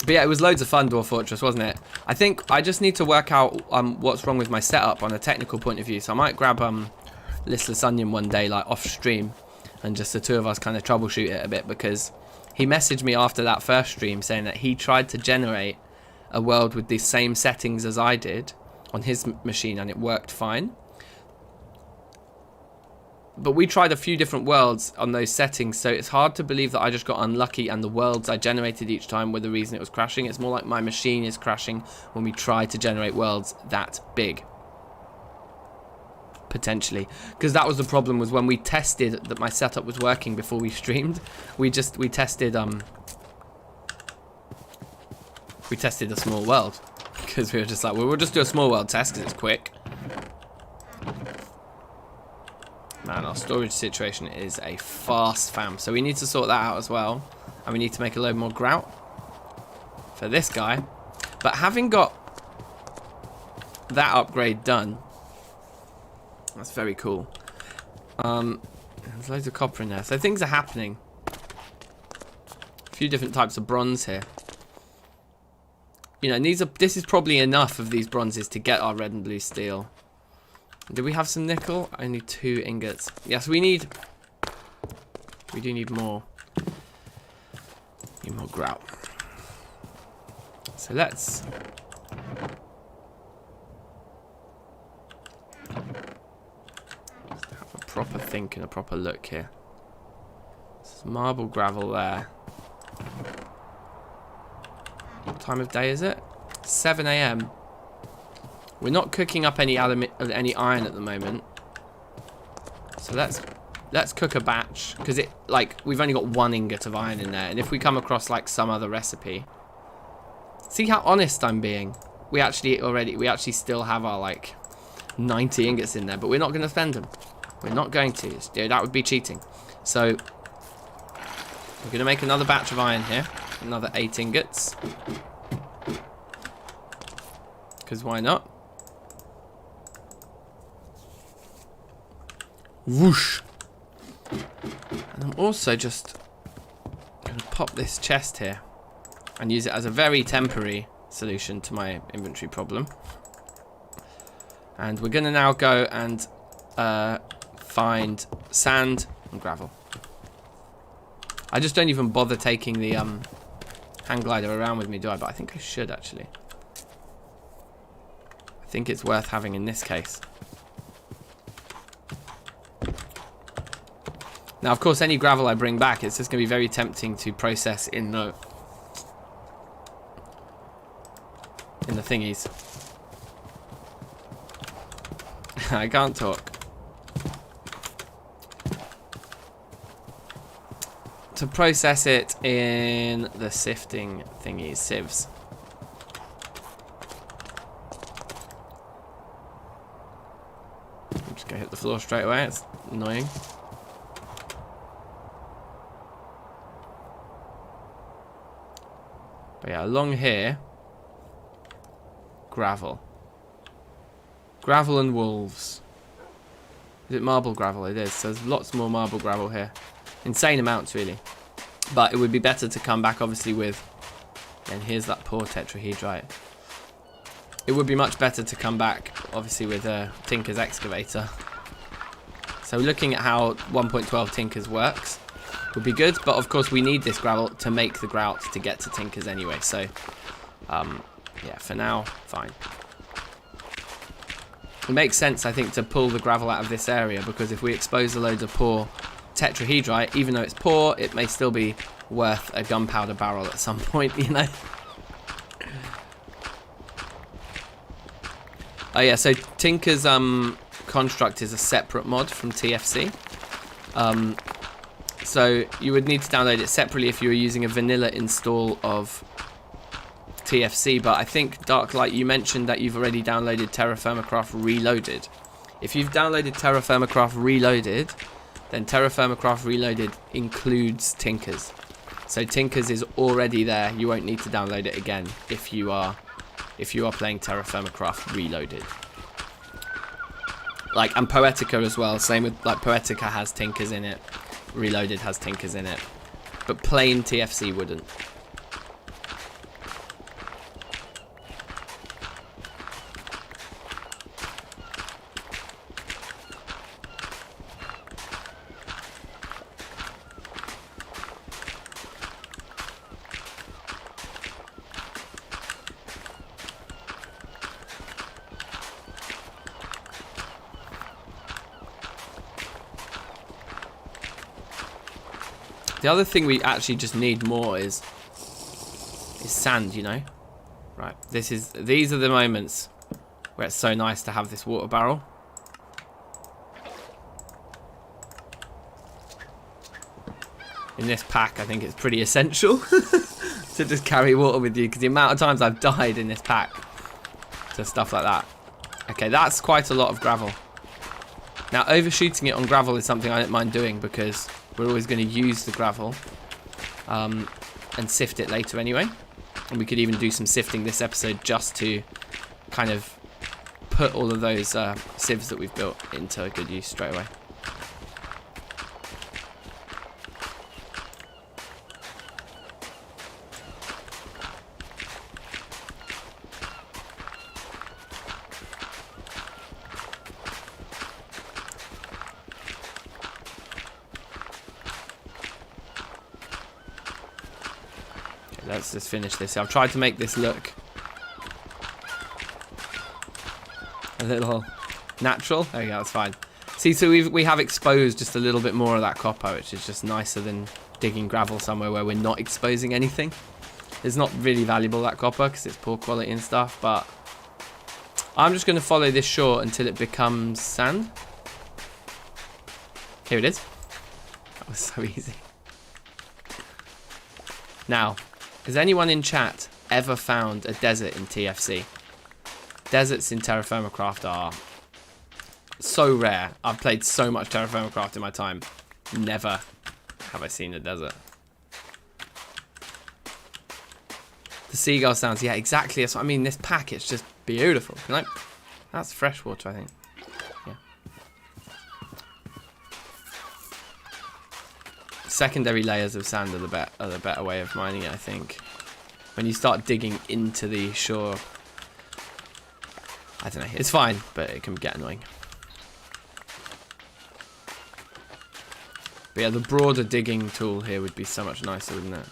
But yeah, it was loads of fun, Dwarf Fortress, wasn't it? I think I just need to work out what's wrong with my setup on a technical point of view. So I might grab Listless Onion one day, like off stream, and just the two of us kind of troubleshoot it a bit, because he messaged me after that first stream saying that he tried to generate a world with the same settings as I did on his machine and it worked fine. But we tried a few different worlds on those settings, so it's hard to believe that I just got unlucky and the worlds I generated each time were the reason it was crashing. It's more like my machine is crashing when we try to generate worlds that big. Potentially. Because that was the problem, was when we tested that my setup was working before we streamed, we tested a small world. Because we were just like, well, we'll just do a small world test because it's quick. Man, our storage situation is a farce, fam. So we need to sort that out as well. And we need to make a load more grout for this guy. But having got that upgrade done, that's very cool. There's loads of copper in there. So things are happening. A few different types of bronze here. You know, this is probably enough of these bronzes to get our red and blue steel. Do we have some nickel? Only 2 ingots. Yes, we do need more. Need more grout. So let's have a proper think and a proper look here. There's marble gravel there. What time of day is it? 7 AM. We're not cooking up any iron at the moment. So let's cook a batch, because we've only got 1 ingot of iron in there, and if we come across like some other recipe. See how honest I'm being. We actually still have our like 90 ingots in there, but we're not going to spend them. We're not going to. That would be cheating. So we're going to make another batch of iron here. Another 8 ingots. Because why not? Whoosh. And I'm also just going to pop this chest here and use it as a very temporary solution to my inventory problem. And we're going to now go and find sand and gravel. I just don't even bother taking the hang glider around with me, do I? But I think I should, actually. I think it's worth having in this case. Now, of course, any gravel I bring back, it's just going to be very tempting to process in the thingies. I can't talk. To process it in the sifting thingies, sieves. I'm just going to hit the floor straight away, it's annoying. But yeah, along here, gravel. Gravel and wolves. Is it marble gravel? It is. So there's lots more marble gravel here. Insane amounts, really. But it would be better to come back, obviously, with... And here's that poor tetrahedrite. It would be much better to come back, obviously, with Tinker's excavator. So looking at how 1.12 Tinker's works would be good. But, of course, we need this gravel to make the grout to get to Tinker's anyway. So, yeah, for now, fine. It makes sense, I think, to pull the gravel out of this area, because if we expose a load of poor tetrahedrite, even though it's poor, it may still be worth a gunpowder barrel at some point, you know. Oh yeah, so Tinker's construct is a separate mod from TFC. So you would need to download it separately if you were using a vanilla install of TFC, but I think Darklight, you mentioned that you've already downloaded Terrafirmacraft Reloaded. If you've downloaded Terrafirmacraft Reloaded, then Terrafirmacraft Reloaded includes Tinkers. So Tinkers is already there. You won't need to download it again if you are playing Terrafirmacraft Reloaded. Like, and Poetica as well. Same with, like, Poetica has Tinkers in it. Reloaded has Tinkers in it. But plain TFC wouldn't. The other thing we actually just need more is sand, you know? Right, these are the moments where it's so nice to have this water barrel. In this pack, I think it's pretty essential to just carry water with you, because the amount of times I've died in this pack to stuff like that. Okay, that's quite a lot of gravel. Now, overshooting it on gravel is something I don't mind doing, because we're always going to use the gravel and sift it later anyway. And we could even do some sifting this episode just to kind of put all of those sieves that we've built into good use straight away. Let's just finish this. I've tried to make this look a little natural. There you go, that's fine. See, so we have exposed just a little bit more of that copper, which is just nicer than digging gravel somewhere where we're not exposing anything. It's not really valuable, that copper, because it's poor quality and stuff, but I'm just going to follow this shore until it becomes sand. Here it is. That was so easy. Now, has anyone in chat ever found a desert in TFC? Deserts in Terrafirmacraft are so rare. I've played so much Terrafirmacraft in my time. Never have I seen a desert. The seagull sounds, yeah, exactly. That's what I mean. This pack, it's just beautiful. Like, that's fresh water, I think. Yeah. Secondary layers of sand are the better way of mining it, I think. When you start digging into the shore, I don't know. It's fine, but it can get annoying. But yeah, the broader digging tool here would be so much nicer, wouldn't it?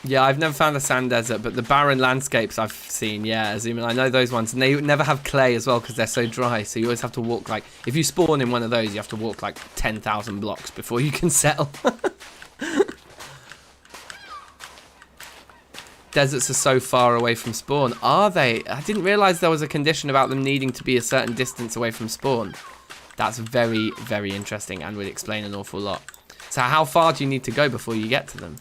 Yeah, I've never found a sand desert, but the barren landscapes I've seen, yeah, Azuma, I know those ones. And they never have clay as well because they're so dry, so you always have to walk, like, if you spawn in one of those, you have to walk, like, 10,000 blocks before you can settle. Deserts are so far away from spawn. Are they? I didn't realise there was a condition about them needing to be a certain distance away from spawn. That's very, very interesting and would explain an awful lot. So how far do you need to go before you get to them?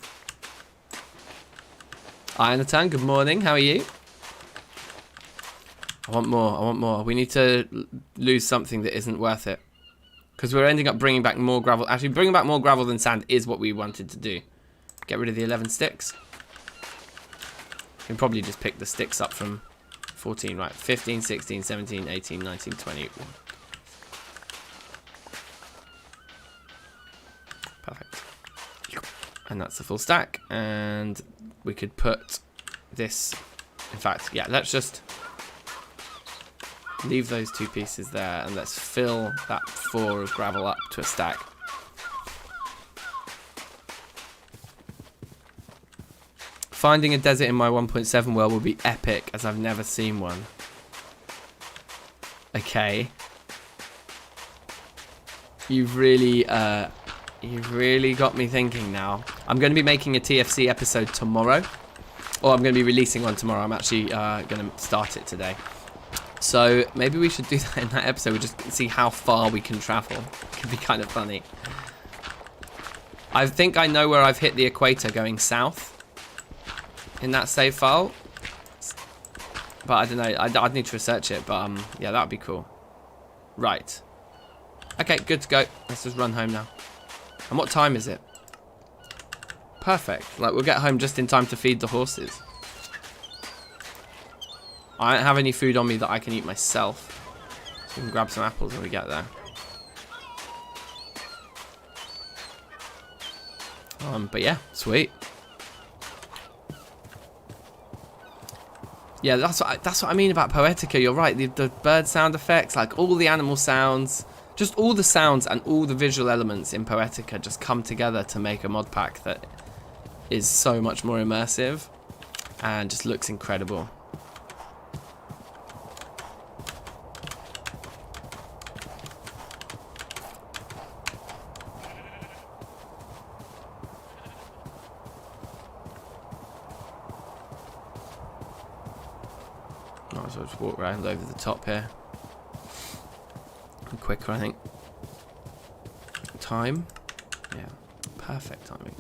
Ionatan, good morning. How are you? I want more. I want more. We need to lose something that isn't worth it. Because we're ending up bringing back more gravel. Actually, bringing back more gravel than sand is what we wanted to do. Get rid of the 11 sticks. We can probably just pick the sticks up from 14, right? 15, 16, 17, 18, 19, 20. Perfect. And that's the full stack. And we could put this, in fact, yeah, let's just leave those two pieces there and let's fill that 4 of gravel up to a stack. Finding a desert in my 1.7 world will be epic, as I've never seen one. Okay. You've really got me thinking now. I'm going to be making a TFC episode tomorrow. Or I'm going to be releasing one tomorrow. I'm actually going to start it today. So maybe we should do that in that episode. We'll just see how far we can travel. It could be kind of funny. I think I know where I've hit the equator going south in that save file. But I don't know. I'd need to research it. But yeah, that would be cool. Right. Okay, good to go. Let's just run home now. And what time is it? Perfect. Like, we'll get home just in time to feed the horses. I don't have any food on me that I can eat myself. So we can grab some apples when we get there. But yeah, sweet. Yeah, that's what I mean about Poetica. You're right. The bird sound effects, like all the animal sounds, just all the sounds and all the visual elements in Poetica just come together to make a mod pack that is so much more immersive and just looks incredible. Might as well just walk around over the top here. And quicker, I think. Time. Yeah, perfect timing.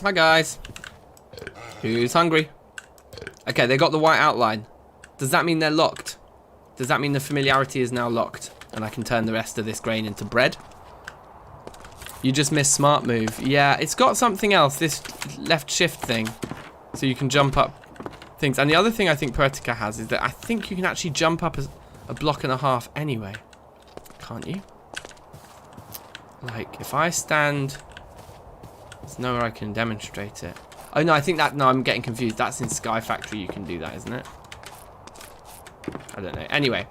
Hi guys. Who's hungry? Okay, they got the white outline. Does that mean they're locked? Does that mean the familiarity is now locked and I can turn the rest of this grain into bread? You just missed smart move. Yeah, it's got something else, this left shift thing. So you can jump up things. And the other thing I think Poetica has is that I think you can actually jump up a block and a half anyway. Can't you? Like, if I stand... There's nowhere I can demonstrate it. Oh no, I think that... No, I'm getting confused. That's in Sky Factory you can do that, isn't it? I don't know. Anyway.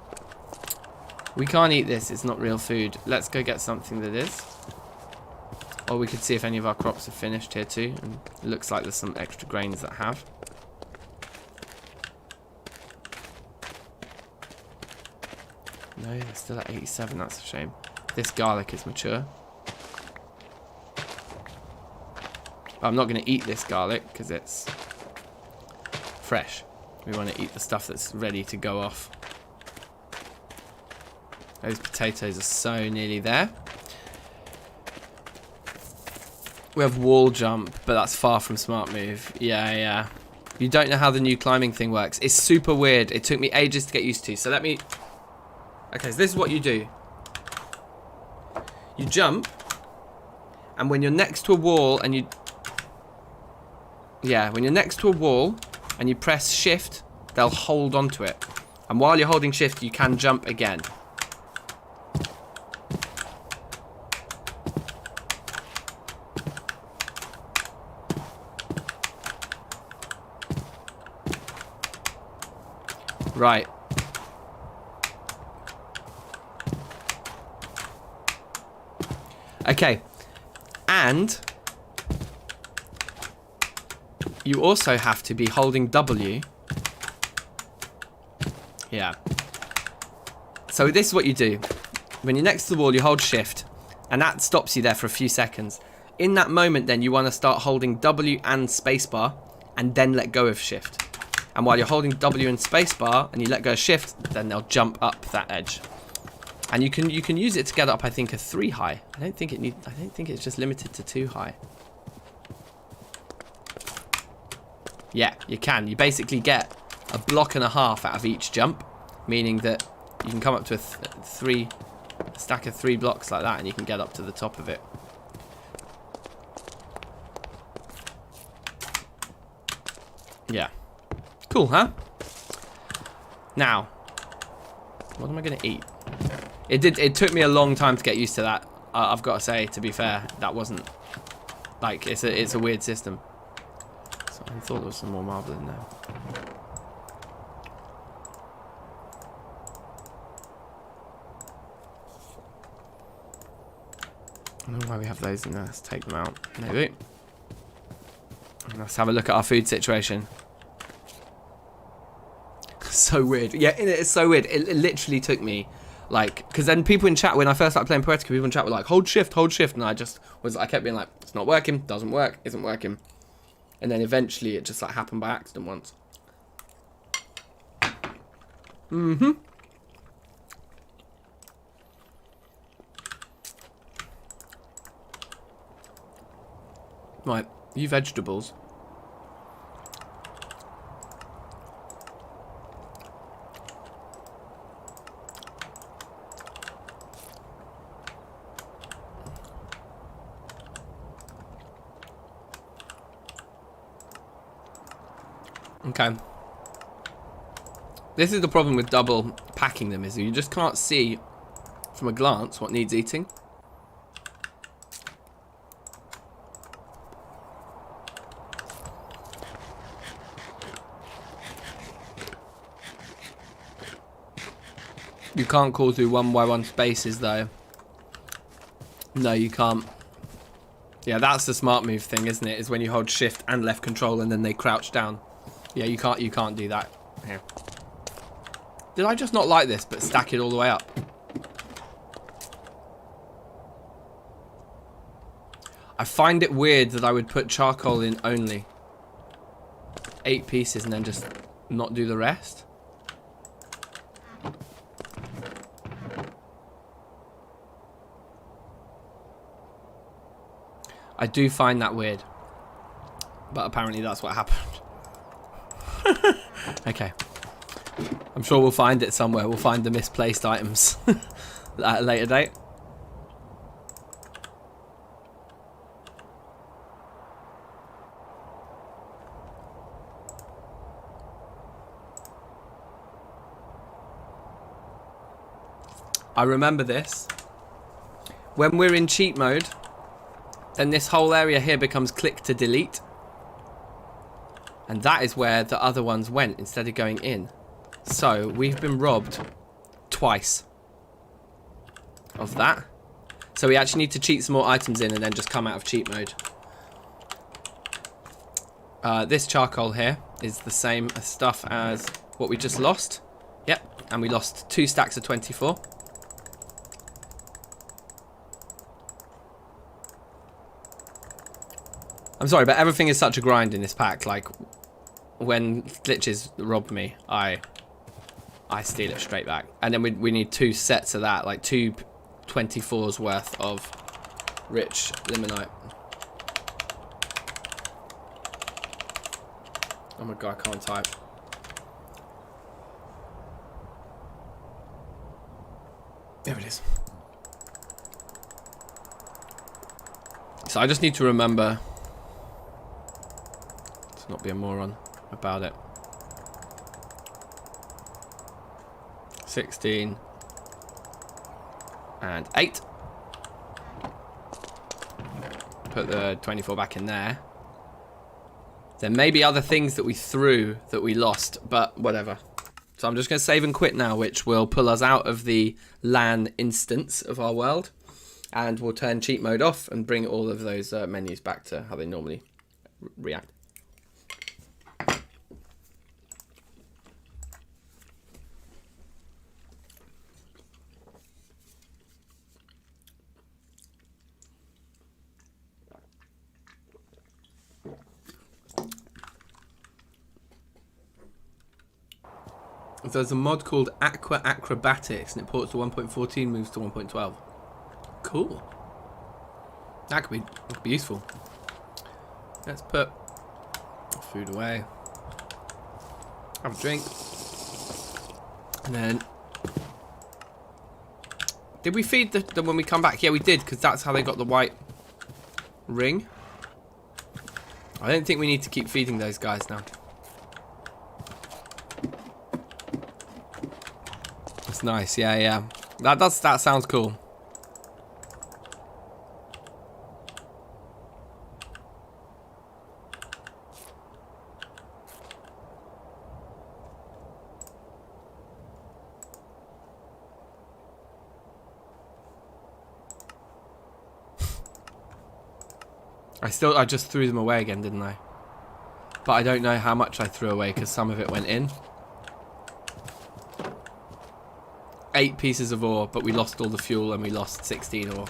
We can't eat this. It's not real food. Let's go get something that is. Or we could see if any of our crops are finished here too. And it looks like there's some extra grains that have. No, they're still at 87. That's a shame. This garlic is mature. I'm not going to eat this garlic because it's fresh. We want to eat the stuff that's ready to go off. Those potatoes are so nearly there. We have wall jump, but that's far from smart move. Yeah. You don't know how the new climbing thing works. It's super weird. It took me ages to get used to. So let me... Okay, so this is what you do. You jump, and when you're next to a wall and you... Yeah, when you're next to a wall and you press shift, they'll hold onto it. And while you're holding shift, you can jump again. Right. Okay. And you also have to be holding W. Yeah. So this is what you do. When you're next to the wall, you hold shift, and that stops you there for a few seconds. In that moment, then, you want to start holding W and spacebar, and then let go of shift. And while you're holding W and spacebar, and you let go of shift, then they'll jump up that edge. And you can use it to get up, I think, a 3 high. I don't think it's just limited to 2 high. Yeah, you can. You basically get a block and a half out of each jump, meaning that you can come up to a stack of 3 blocks like that, and you can get up to the top of it. Yeah. Cool, huh? Now, what am I going to eat? It took me a long time to get used to that. I've got to say, to be fair, that wasn't... Like, it's a weird system. So I thought there was some more marble in there. I don't know why we have those in there. Let's take them out. Maybe. And let's have a look at our food situation. So weird. Yeah, it's so weird. It literally took me, like, because then people in chat, when I first started playing Poetica, people in chat were like, hold shift, and I kept being like, it's not working, doesn't work, isn't working. And then eventually it just like happened by accident once. Right, you vegetables. Okay. This is the problem with double packing them, is you just can't see from a glance what needs eating. You can't call through 1x1 spaces though. No, you can't. Yeah, that's the smart move thing, isn't it? Is when you hold shift and left control and then they crouch down. Yeah, you can't do that. Here. Did I just not like this but stack it all the way up? I find it weird that I would put charcoal in only 8 pieces and then just not do the rest. I do find that weird. But apparently that's what happened. Okay. I'm sure we'll find it somewhere. We'll find the misplaced items at a later date. I remember this. When we're in cheat mode, then this whole area here becomes click to delete. And that is where the other ones went instead of going in. So we've been robbed twice of that. So we actually need to cheat some more items in and then just come out of cheat mode. This charcoal here is the same stuff as what we just lost. Yep, and we lost 2 stacks of 24. I'm sorry, but everything is such a grind in this pack. Like, when glitches rob me, I steal it straight back. And then we need 2 sets of that, like 2 24s worth of rich limonite. Oh my god, I can't type. There it is. So I just need to remember to not be a moron about it. 16 and 8. Put the 24 back in there. There may be other things that we threw that we lost, but whatever. So I'm just going to save and quit now, which will pull us out of the LAN instance of our world. And we'll turn cheat mode off and bring all of those menus back to how they normally react. There's a mod called Aqua Acrobatics and it ports to 1.14, moves to 1.12. Cool. That could be useful. Let's put food away. Have a drink. And then... Did we feed them when we come back? Yeah, we did, because that's how they got the white ring. I don't think we need to keep feeding those guys now. That's nice, yeah. That sounds cool. I just threw them away again, didn't I? But I don't know how much I threw away because some of it went in. 8 pieces of ore, but we lost all the fuel and we lost 16 ore.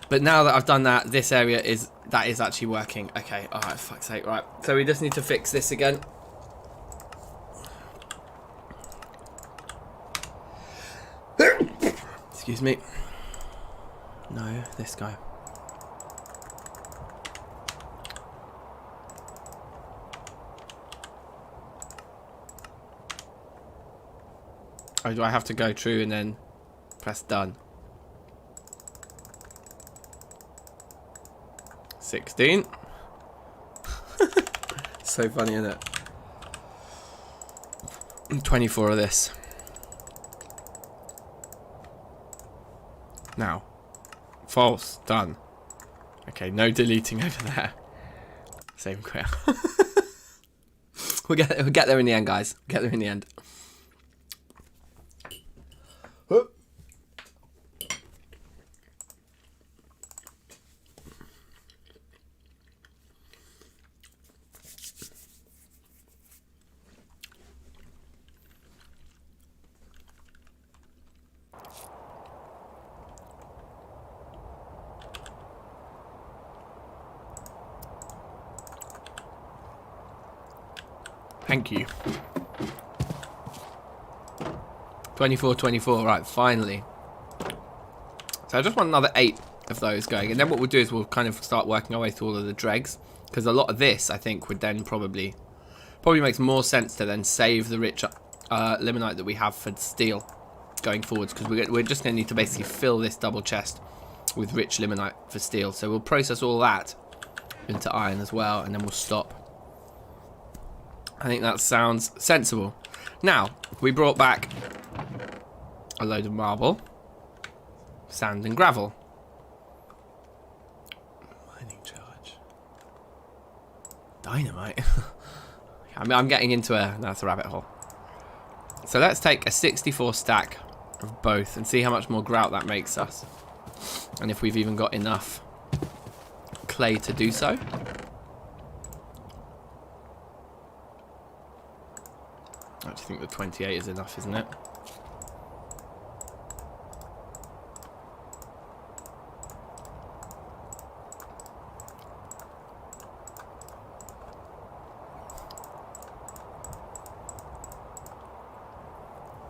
But now that I've done that, this area is actually working. Okay, alright, fuck's sake, right. So we just need to fix this again. Excuse me. No, this guy. Oh, do I have to go through and then press done? 16. So funny, isn't it? 24 of this. Now. False. Done. Okay, no deleting over there. Same crap. We'll get there in the end, guys. We'll get there in the end. Thank you. 24, 24. Right, finally. So I just want another 8 of those going. And then what we'll do is we'll kind of start working our way through all of the dregs. Because a lot of this, I think, would then probably makes more sense to then save the rich limonite that we have for steel going forwards. Because we're just going to need to basically fill this double chest with rich limonite for steel. So we'll process all that into iron as well. And then we'll stop. I think that sounds sensible. Now, we brought back a load of marble, sand and gravel. Mining charge. Dynamite. I'm getting into that's a rabbit hole. So let's take a 64 stack of both and see how much more grout that makes us. And if we've even got enough clay to do so. I actually think the 28 is enough, isn't it?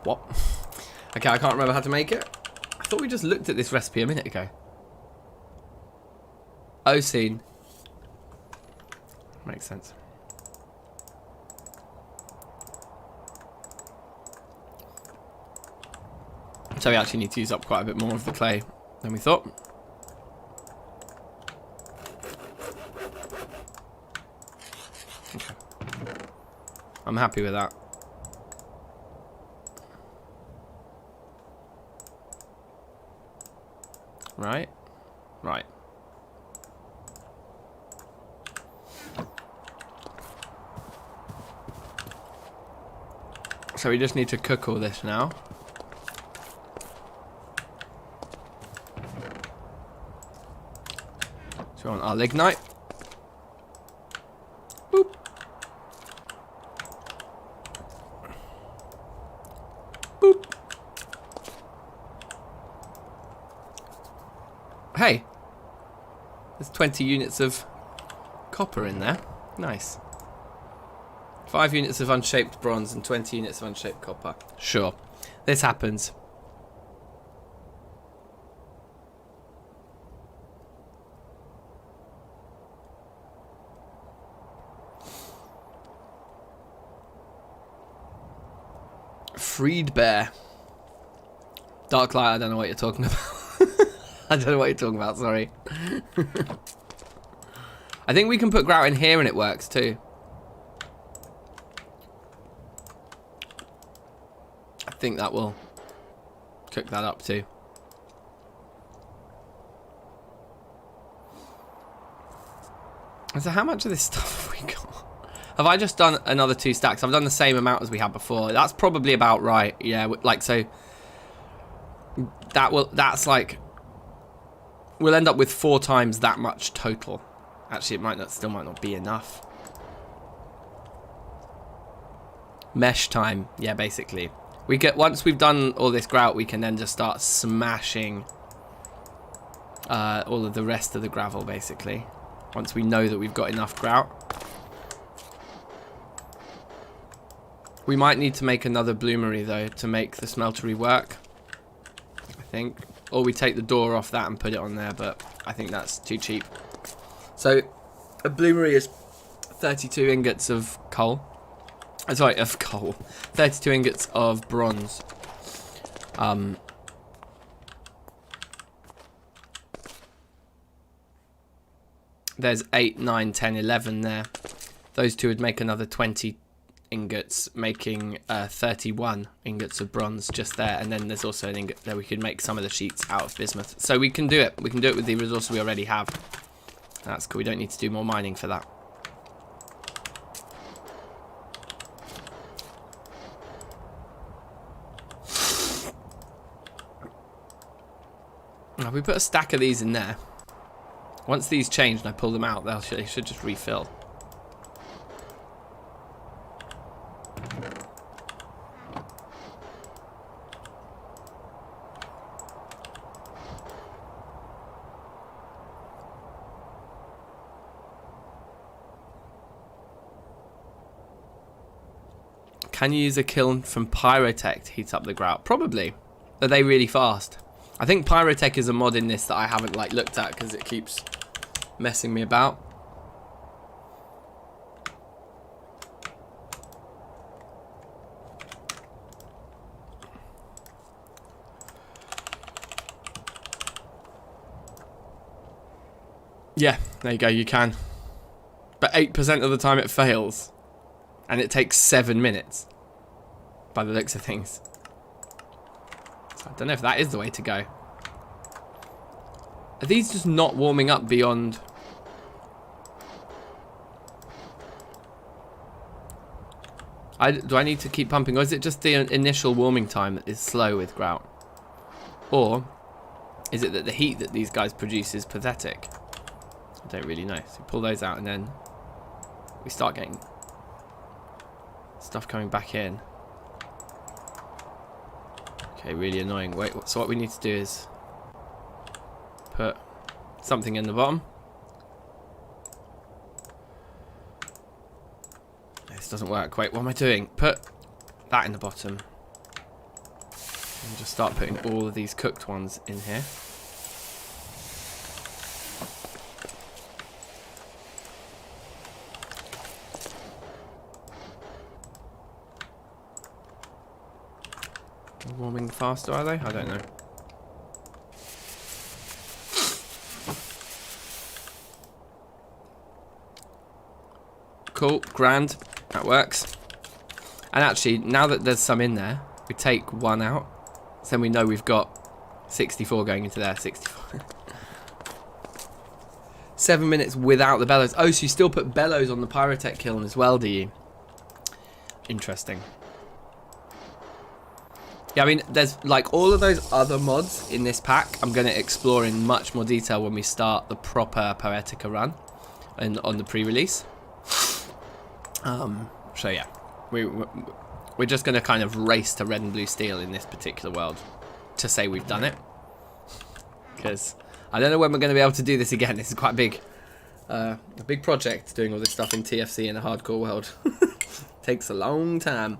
What? Okay, I can't remember how to make it. I thought we just looked at this recipe a minute ago. Oh, scene. Makes sense. So we actually need to use up quite a bit more of the clay than we thought. Okay. I'm happy with that. Right? Right. So we just need to cook all this now. So we want our lignite. Boop. Boop. Hey, there's 20 units of copper in there. Nice. 5 units of unshaped bronze and 20 units of unshaped copper. Sure, this happens. Freed bear. Dark light, I don't know what you're talking about. I don't know what you're talking about, sorry. I think we can put grout in here and it works too. I think that will cook that up too. So how much of this stuff have we got? Have I just done another 2 stacks? I've done the same amount as we had before. That's probably about right. Yeah, like so. That's like we'll end up with 4 times that much total. Actually, it still might not be enough. Mesh time, yeah, basically. Once we've done all this grout, we can then just start smashing all of the rest of the gravel, basically. Once we know that we've got enough grout. We might need to make another bloomery, though, to make the smeltery work, I think. Or we take the door off that and put it on there, but I think that's too cheap. So, a bloomery is 32 ingots of coal. Sorry, of coal. 32 ingots of bronze. There's 8, 9, 10, 11 there. Those two would make another 20 ingots, making 31 ingots of bronze just there. And then there's also an ingot there. We could make some of the sheets out of bismuth. So we can do it. We can do it with the resources we already have. That's cool. We don't need to do more mining for that. Now, if we put a stack of these in there, once these change and I pull them out, they should just refill. Can you use a kiln from Pyrotech to heat up the grout? Probably. Are they really fast? I think Pyrotech is a mod in this that I haven't looked at because it keeps messing me about. Yeah, there you go, you can. But 8% of the time it fails. And it takes 7 minutes. By the looks of things. I don't know if that is the way to go. Are these just not warming up beyond... do I need to keep pumping, or is it just the initial warming time that is slow with grout? Or is it that the heat that these guys produce is pathetic? I don't really know. So pull those out and then we start getting stuff coming back in. Okay, really annoying. Wait, so what we need to do is put something in the bottom. This doesn't work. Wait, what am I doing? Put that in the bottom. And just start putting all of these cooked ones in here. Warming faster, are they? I don't know. Cool, grand. That works. And actually, now that there's some in there, we take one out. So then we know we've got 64 going into there. 64. 7 minutes without the bellows. Oh, so you still put bellows on the Pyrotech kiln as well, do you? Interesting. Yeah, I mean, there's all of those other mods in this pack I'm going to explore in much more detail when we start the proper Poetica run and on the pre-release. So yeah, we're just going to kind of race to red and blue steel in this particular world to say we've done it. Because I don't know when we're going to be able to do this again. This is quite a big project, doing all this stuff in TFC in a hardcore world. Takes a long time.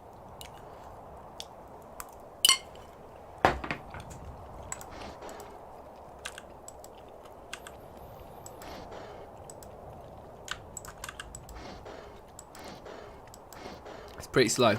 Pretty slow.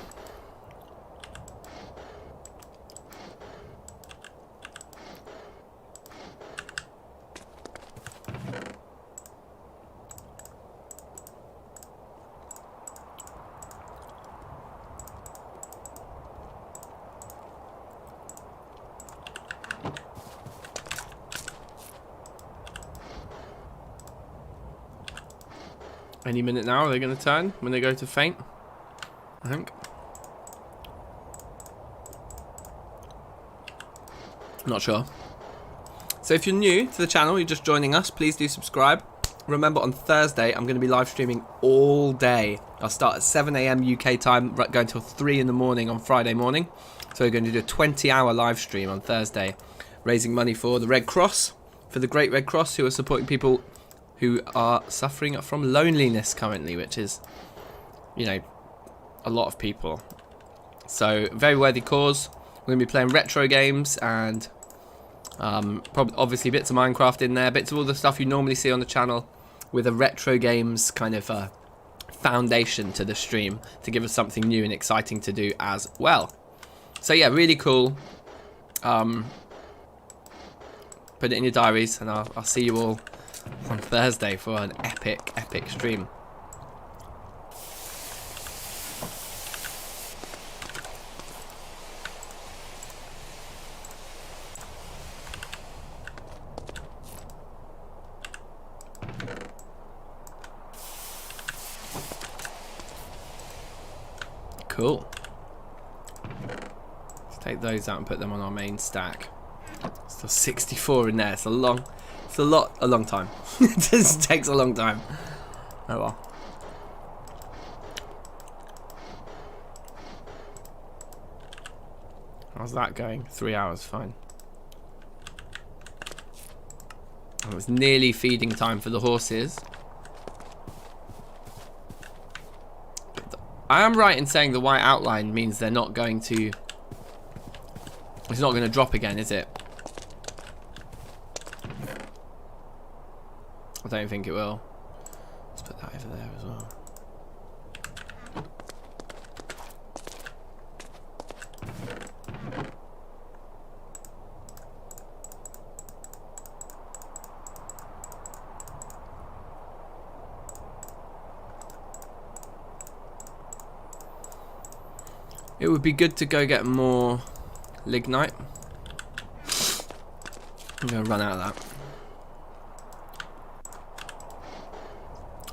Any minute now, are they going to turn when they go to faint? I think. Not sure. So if you're new to the channel, you're just joining us, please do subscribe. Remember, on Thursday, I'm going to be live streaming all day. I'll start at 7 AM UK time, going till 3 in the morning on Friday morning. So we're going to do a 20-hour live stream on Thursday, raising money for the Red Cross, for the Great Red Cross, who are supporting people who are suffering from loneliness currently, which is, you know, a lot of people. So, very worthy cause. We're going to be playing retro games and probably, obviously, bits of Minecraft in there, bits of all the stuff you normally see on the channel, with a retro games kind of foundation to the stream to give us something new and exciting to do as well. So yeah, really cool. Put it in your diaries, and I'll see you all on Thursday for an epic stream. Cool. Let's take those out and put them on our main stack. Still 64 in there. It's a long time. It just takes a long time. Oh well. How's that going? 3 hours, fine. It was nearly feeding time for the horses. I am right in saying the white outline means they're not going to... It's not going to drop again, is it? I don't think it will. Let's put that over there as well. It would be good to go get more lignite. I'm going to run out of that.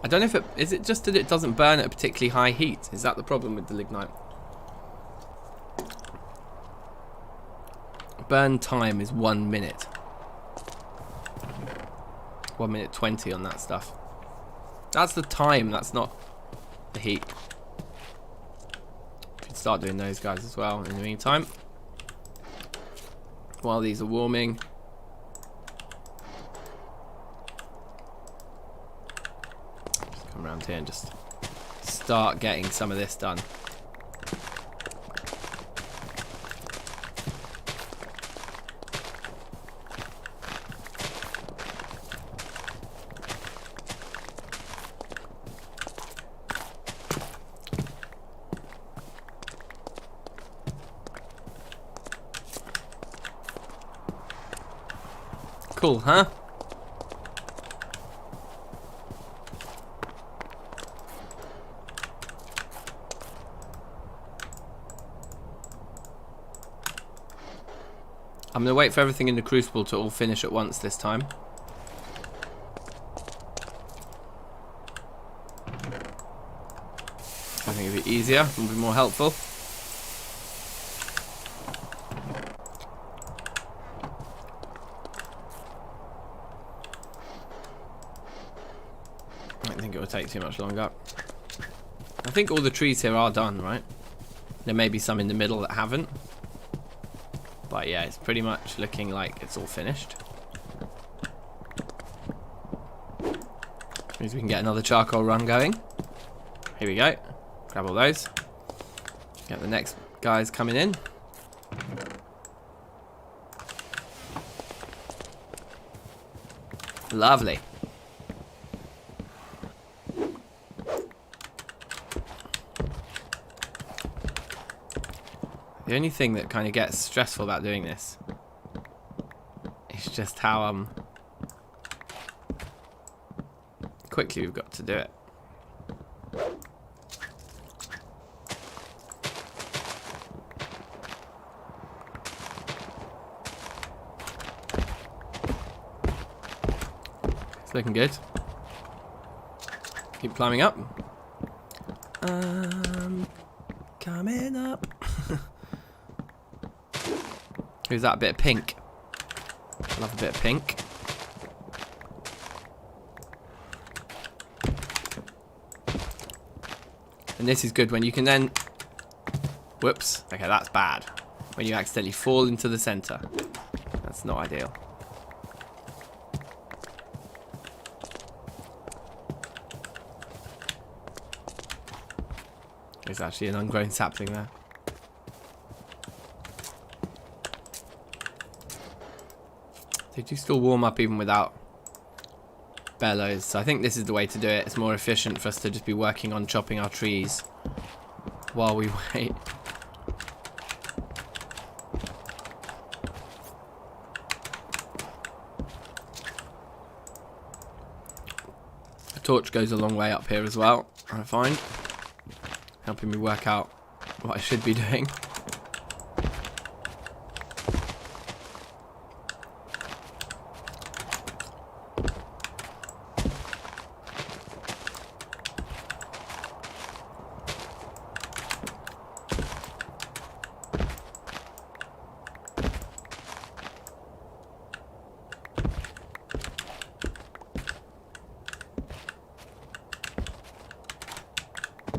I don't know if it... Is it just that it doesn't burn at a particularly high heat? Is that the problem with the lignite? Burn time is 1 minute. 1 minute 20 on that stuff. That's the time, that's not the heat. Start doing those guys as well in the meantime while these are warming. Just come around here and just start getting some of this done. Cool, huh? I'm gonna wait for everything in the crucible to all finish at once this time. I think it'll be easier and be more helpful. Take too much longer. I think all the trees here are done, right? There may be some in the middle that haven't, but yeah, it's pretty much looking like it's all finished. Means we can get another charcoal run going. Here we go. Grab all those. Get the next guys coming in. Lovely. The only thing that kind of gets stressful about doing this is just how quickly we've got to do it. It's looking good. Keep climbing up. Coming up. Who's that bit of pink? Love a bit of pink. And this is good when you can then... Whoops. Okay, that's bad. When you accidentally fall into the center. That's not ideal. There's actually an ungrown sapling there. They do still warm up even without bellows. So I think this is the way to do it. It's more efficient for us to just be working on chopping our trees while we wait. A torch goes a long way up here as well, I find. Helping me work out what I should be doing.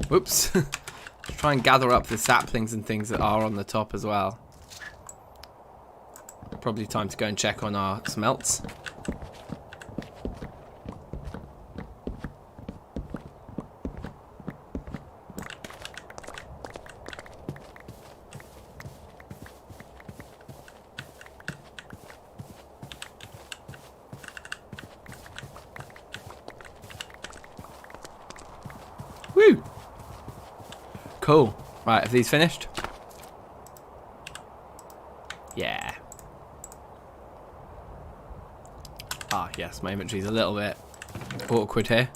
Whoops. Try and gather up the saplings and things that are on the top as well. Probably time to go and check on our smelts. Woo! Cool. Right, have these finished? Yeah. Ah, yes, my inventory's a little bit awkward here.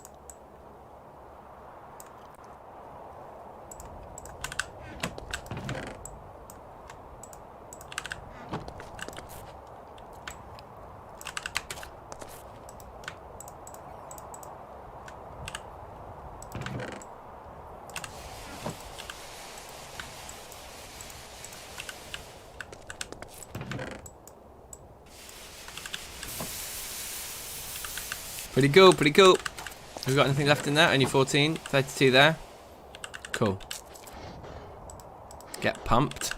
Pretty cool, pretty cool. Have we got anything left in there? Only 14, 32 there. Cool. Get pumped.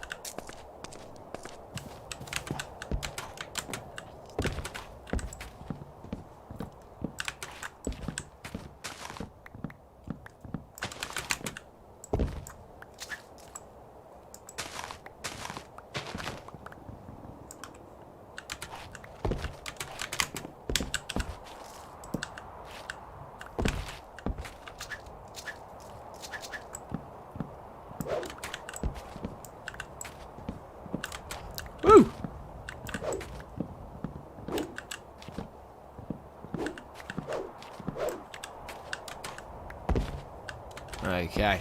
Woo! Okay.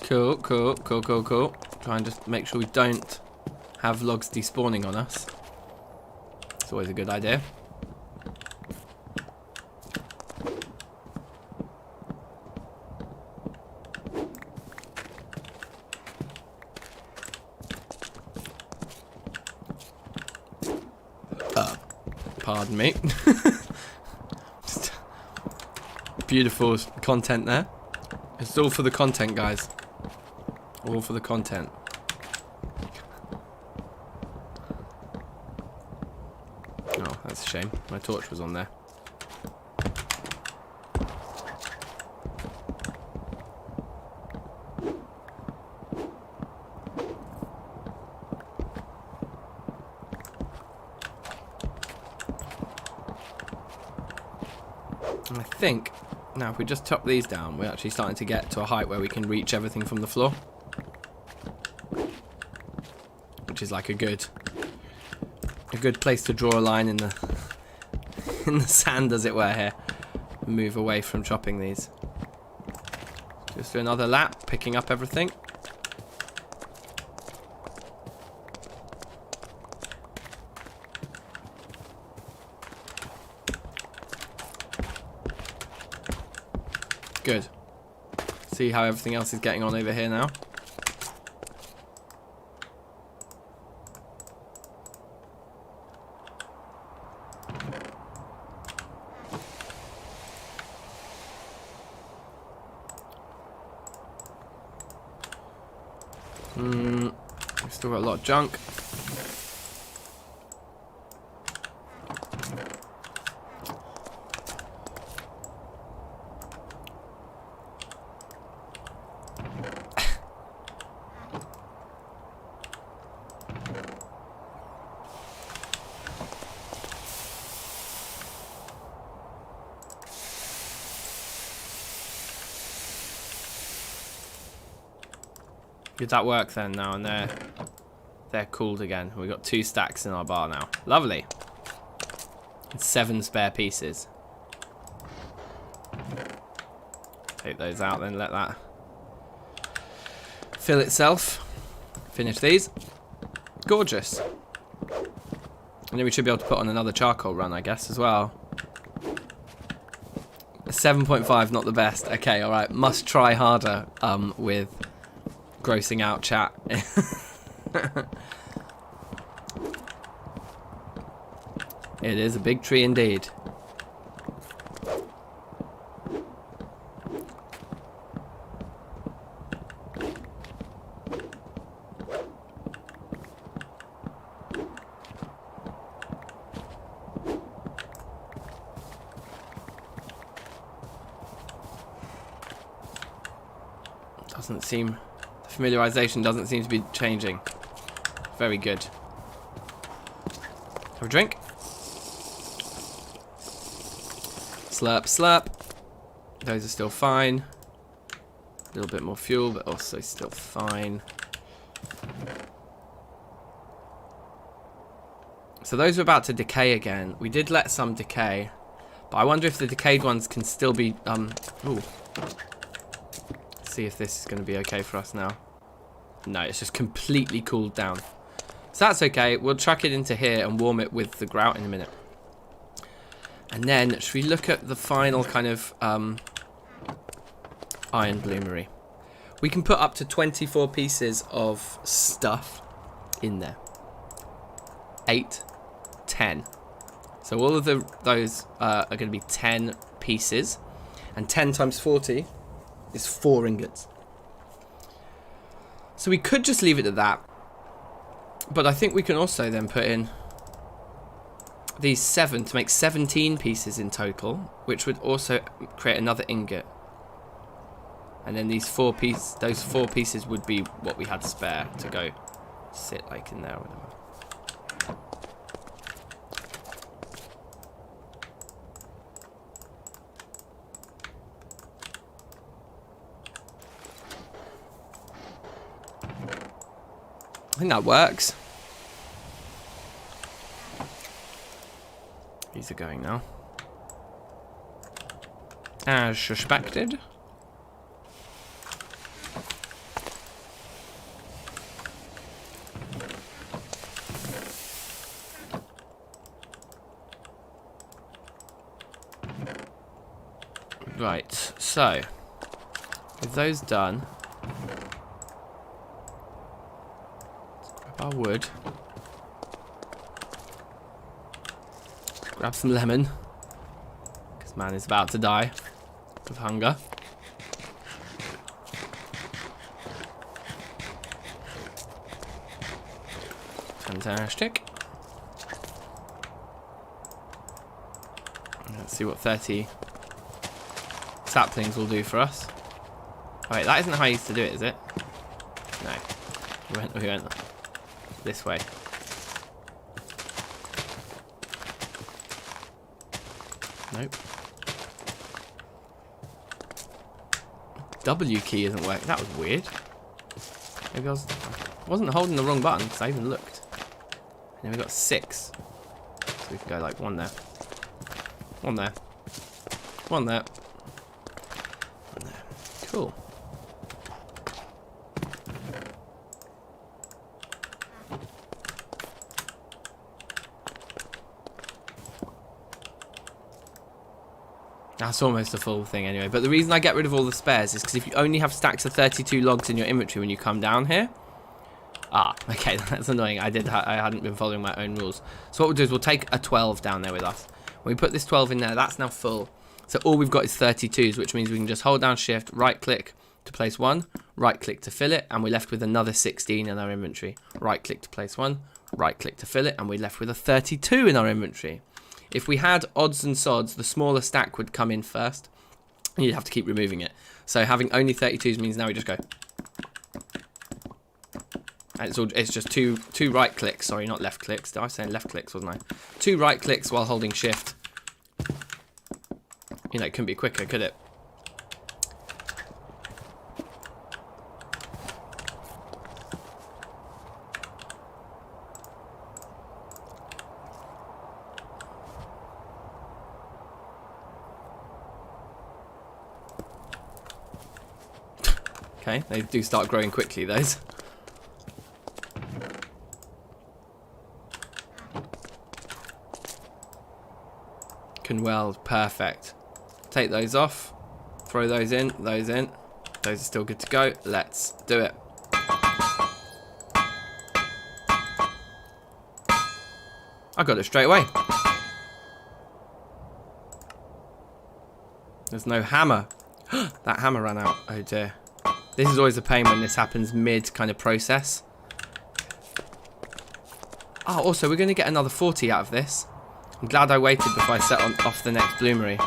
Cool, cool, cool, cool, cool. Try and just make sure we don't have logs despawning on us. It's always a good idea. Pardon me. Just beautiful content there. It's all for the content, guys. All for the content. Oh, that's a shame. My torch was on there. And I think now if we just top these down, we're actually starting to get to a height where we can reach everything from the floor. Which is like a good place to draw a line in the sand, as it were, here. move away from chopping these. Just do another lap, picking up everything. Good. See how everything else is getting on over here now. We've still got a lot of junk. Did that work then now? And they're cooled again. We've got 2 stacks in our bar now. Lovely. And 7 spare pieces. Take those out then, let that fill itself. Finish these. Gorgeous. And then we should be able to put on another charcoal run, I guess, as well. 7.5, not the best. Okay, alright. Must try harder with grossing out chat. It is a big tree indeed. Doesn't seem... familiarization doesn't seem to be changing. Very good. Have a drink. Slurp, slurp. Those are still fine. A little bit more fuel, but also still fine. So those are about to decay again. We did let some decay, but I wonder if the decayed ones can still be... Ooh. See if this is going to be okay for us now. No, it's just completely cooled down. So that's okay. We'll chuck it into here and warm it with the grout in a minute. And then, should we look at the final kind of iron bloomery? We can put up to 24 pieces of stuff in there. 8, 10. So all of those are going to be 10 pieces. And 10 times 40 is 4 ingots. So we could just leave it at that. But I think we can also then put in these 7 to make 17 pieces in total, which would also create another ingot. And then these 4 pieces would be what we had spare to go sit like in there or whatever. I think that works. These are going now. As suspected. Right, so with those done, our wood. Grab some lemon, because man is about to die of hunger. Fantastic. Let's see what 30 saplings will do for us. Wait, that isn't how I used to do it, is it? No. We went this way. Nope. W key isn't working. That was weird. Maybe I wasn't holding the wrong button because I even looked. And then we got 6. So we can go like 1 there. 1 there. One there. One there. Cool. That's almost a full thing anyway. But the reason I get rid of all the spares is because if you only have stacks of 32 logs in your inventory when you come down here. Ah, okay, that's annoying. I hadn't been following my own rules. So what we'll do is we'll take a 12 down there with us. When we put this 12 in there, that's now full. So all we've got is 32s, which means we can just hold down shift, right click to place one, right click to fill it, and we're left with another 16 in our inventory. Right click to place one, right click to fill it, and we're left with a 32 in our inventory. If we had odds and sods, the smaller stack would come in first, and you'd have to keep removing it. So having only 32s means now we just go. And it's just two right clicks, sorry, not left clicks. Did I say left clicks, wasn't I? 2 right clicks while holding shift. You know, it couldn't be quicker, could it? Okay, they do start growing quickly, those. Can weld, perfect. Take those off, throw those in, those in. Those are still good to go. Let's do it. I got it straight away. There's no hammer. That hammer ran out. Oh dear. This is always a pain when this happens mid kind of process. Oh, also we're going to get another 40 out of this. I'm glad I waited before I set off the next bloomery.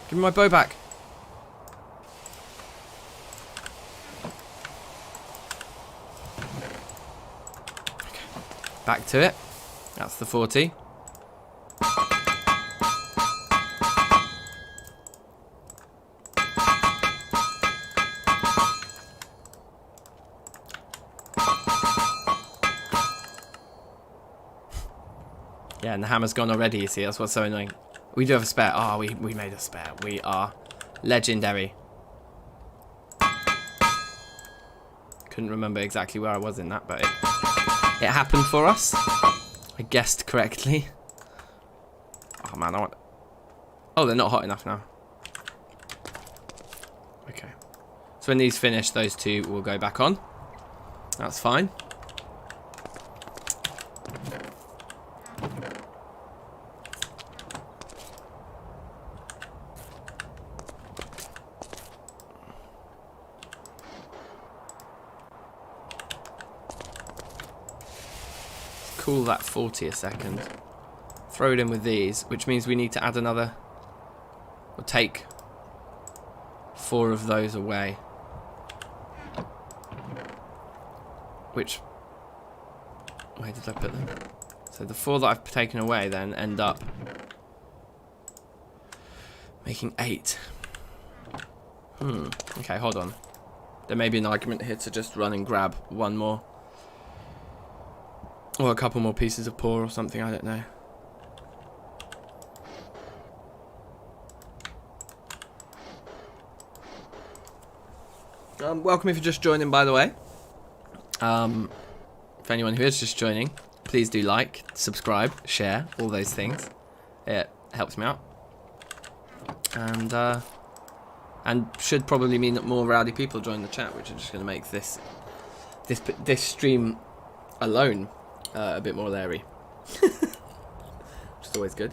Give me my bow back. Back to it. That's the 40. Yeah, and the hammer's gone already, you see. That's what's so annoying. We do have a spare. Oh, we made a spare. We are legendary. Couldn't remember exactly where I was in that, but it happened for us. I guessed correctly. Oh man, I want... Oh, they're not hot enough now. Okay. So when these finish, those two will go back on. That's fine. Cool that 40 a second. Throw it in with these, which means we need to add another, or take 4 of those away. Which, where did I put them? So the 4 that I've taken away then end up making 8. Okay, hold on. There may be an argument here to just run and grab one more. Or a couple more pieces of paw or something, I don't know. Welcome if you're just joining, by the way. For anyone who is just joining, please do like, subscribe, share, all those things. It helps me out. And should probably mean that more rowdy people join the chat, which is just going to make this stream alone a bit more leery. Which is always good.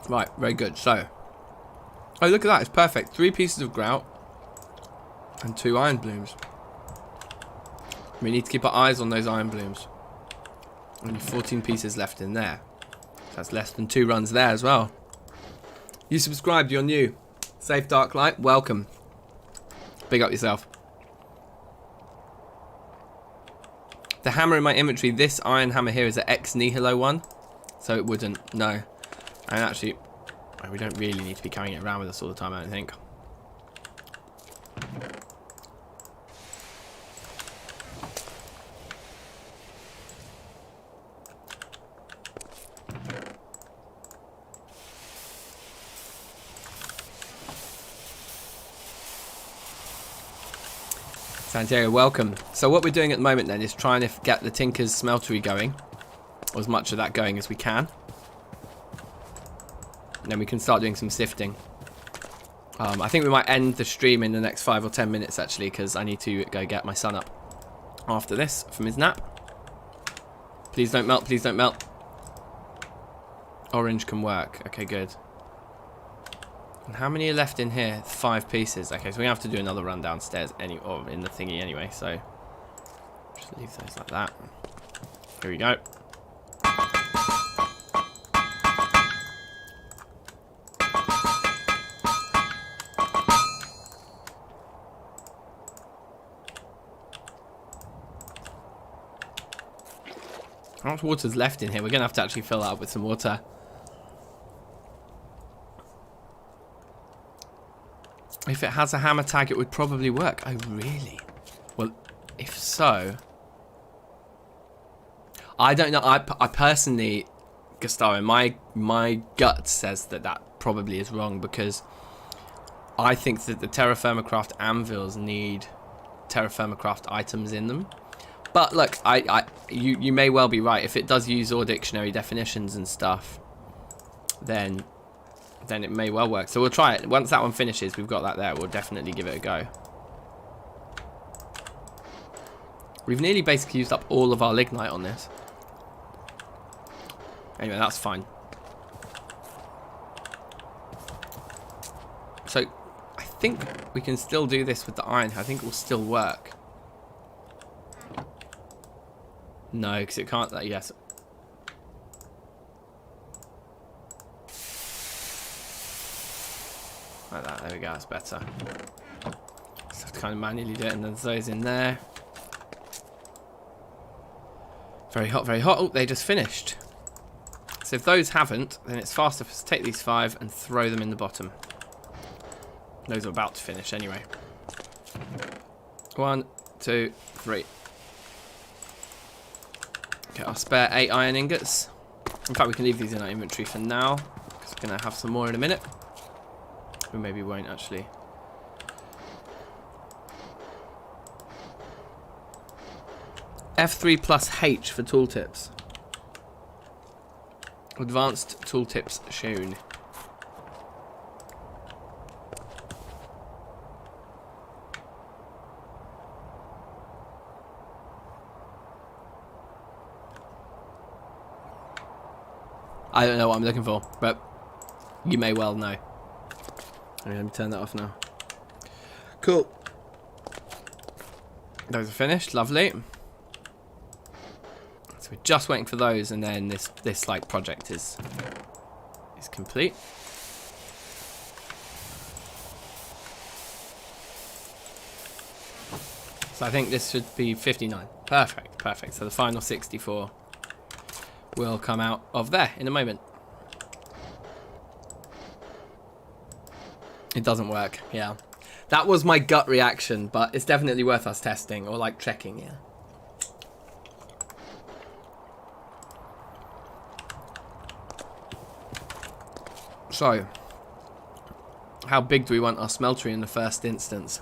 Right, very good. So, oh look at that, it's perfect. 3 pieces of grout and 2 iron blooms. We need to keep our eyes on those iron blooms. Only 14 pieces left in there. That's less than 2 runs there as well. You subscribed, you're new. Safe Dark Light, welcome. Big up yourself. The hammer in my inventory, this iron hammer here is an ex nihilo one, so it wouldn't, no. And actually, we don't really need to be carrying it around with us all the time, I don't think. Santiago, welcome. So what we're doing at the moment then is trying to get the Tinker's Smeltery going, or as much of that going as we can. And then we can start doing some sifting. I think we might end the stream in the next 5 or 10 minutes actually, because I need to go get my son up after this from his nap. Please don't melt, please don't melt. Orange can work. Okay, good. And how many are left in here? 5 pieces. Okay, so we have to do another run downstairs or in the thingy anyway, so just leave those like that. Here we go. How much water's left in here? We're going to have to actually fill that up with some water. If it has a hammer tag, it would probably work. Oh, really? Well, if so... I don't know. I personally, Gustavo, my gut says that that probably is wrong, because I think that the Terrafirmacraft anvils need Terrafirmacraft items in them. But look, you may well be right. If it does use all dictionary definitions and stuff, then it may well work. So we'll try it. Once that one finishes, we've got that there. We'll definitely give it a go. We've nearly basically used up all of our lignite on this. Anyway, that's fine. So I think we can still do this with the iron. I think it will still work. No, because it can't. Yes. Like that. There we go. That's better. Just have to kind of manually do it, and there's those in there. Very hot, very hot. Oh, they just finished. So if those haven't, then it's faster for us to take these 5 and throw them in the bottom. Those are about to finish anyway. 1, 2, 3. Okay, I'll spare 8 iron ingots. In fact, we can leave these in our inventory for now, because we're going to have some more in a minute. We maybe won't actually. F3 plus H for tooltips. Advanced tooltips shown. I don't know what I'm looking for, but you may well know. Okay, let me turn that off now. Cool. Those are finished. Lovely. So we're just waiting for those, and then this like project is complete. So I think this should be 59. Perfect, perfect. So the final 64 will come out of there in a moment. It doesn't work, yeah. That was my gut reaction, but it's definitely worth us testing, or like checking, yeah. So, how big do we want our smeltery in the first instance?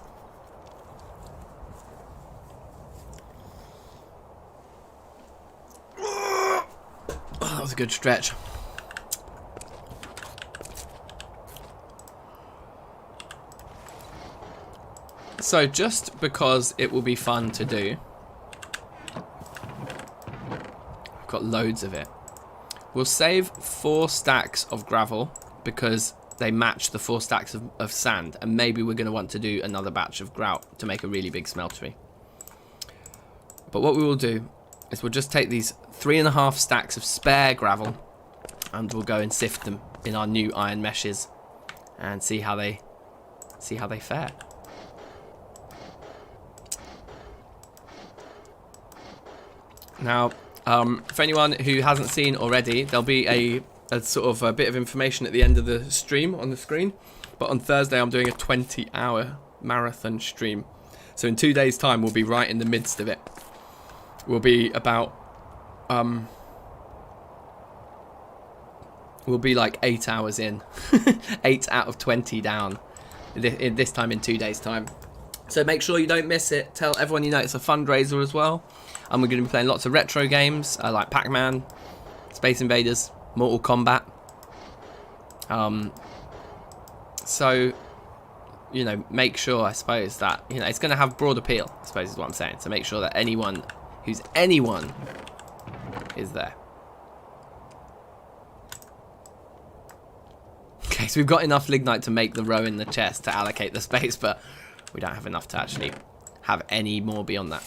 Oh, that was a good stretch. So just because it will be fun to do, I've got loads of it. We'll save 4 stacks of gravel because they match the 4 stacks of sand, and maybe we're going to want to do another batch of grout to make a really big smeltery. But what we will do is we'll just take these 3.5 stacks of spare gravel and we'll go and sift them in our new iron meshes and see how they see how they fare. Now, for anyone who hasn't seen already, there'll be a sort of a bit of information at the end of the stream on the screen. But on Thursday, I'm doing a 20-hour marathon stream. So in 2 days' time, we'll be right in the midst of it. We'll be about... we'll be like 8 hours in. 8 out of 20 down. This time in 2 days' time. So make sure you don't miss it. Tell everyone you know it's a fundraiser as well. And we're going to be playing lots of retro games like Pac-Man, Space Invaders, Mortal Kombat. So, you know, make sure, I suppose, that, you know, it's going to have broad appeal, I suppose is what I'm saying. So make sure that anyone who's anyone is there. Okay, so we've got enough lignite to make the row in the chest to allocate the space, but we don't have enough to actually have any more beyond that.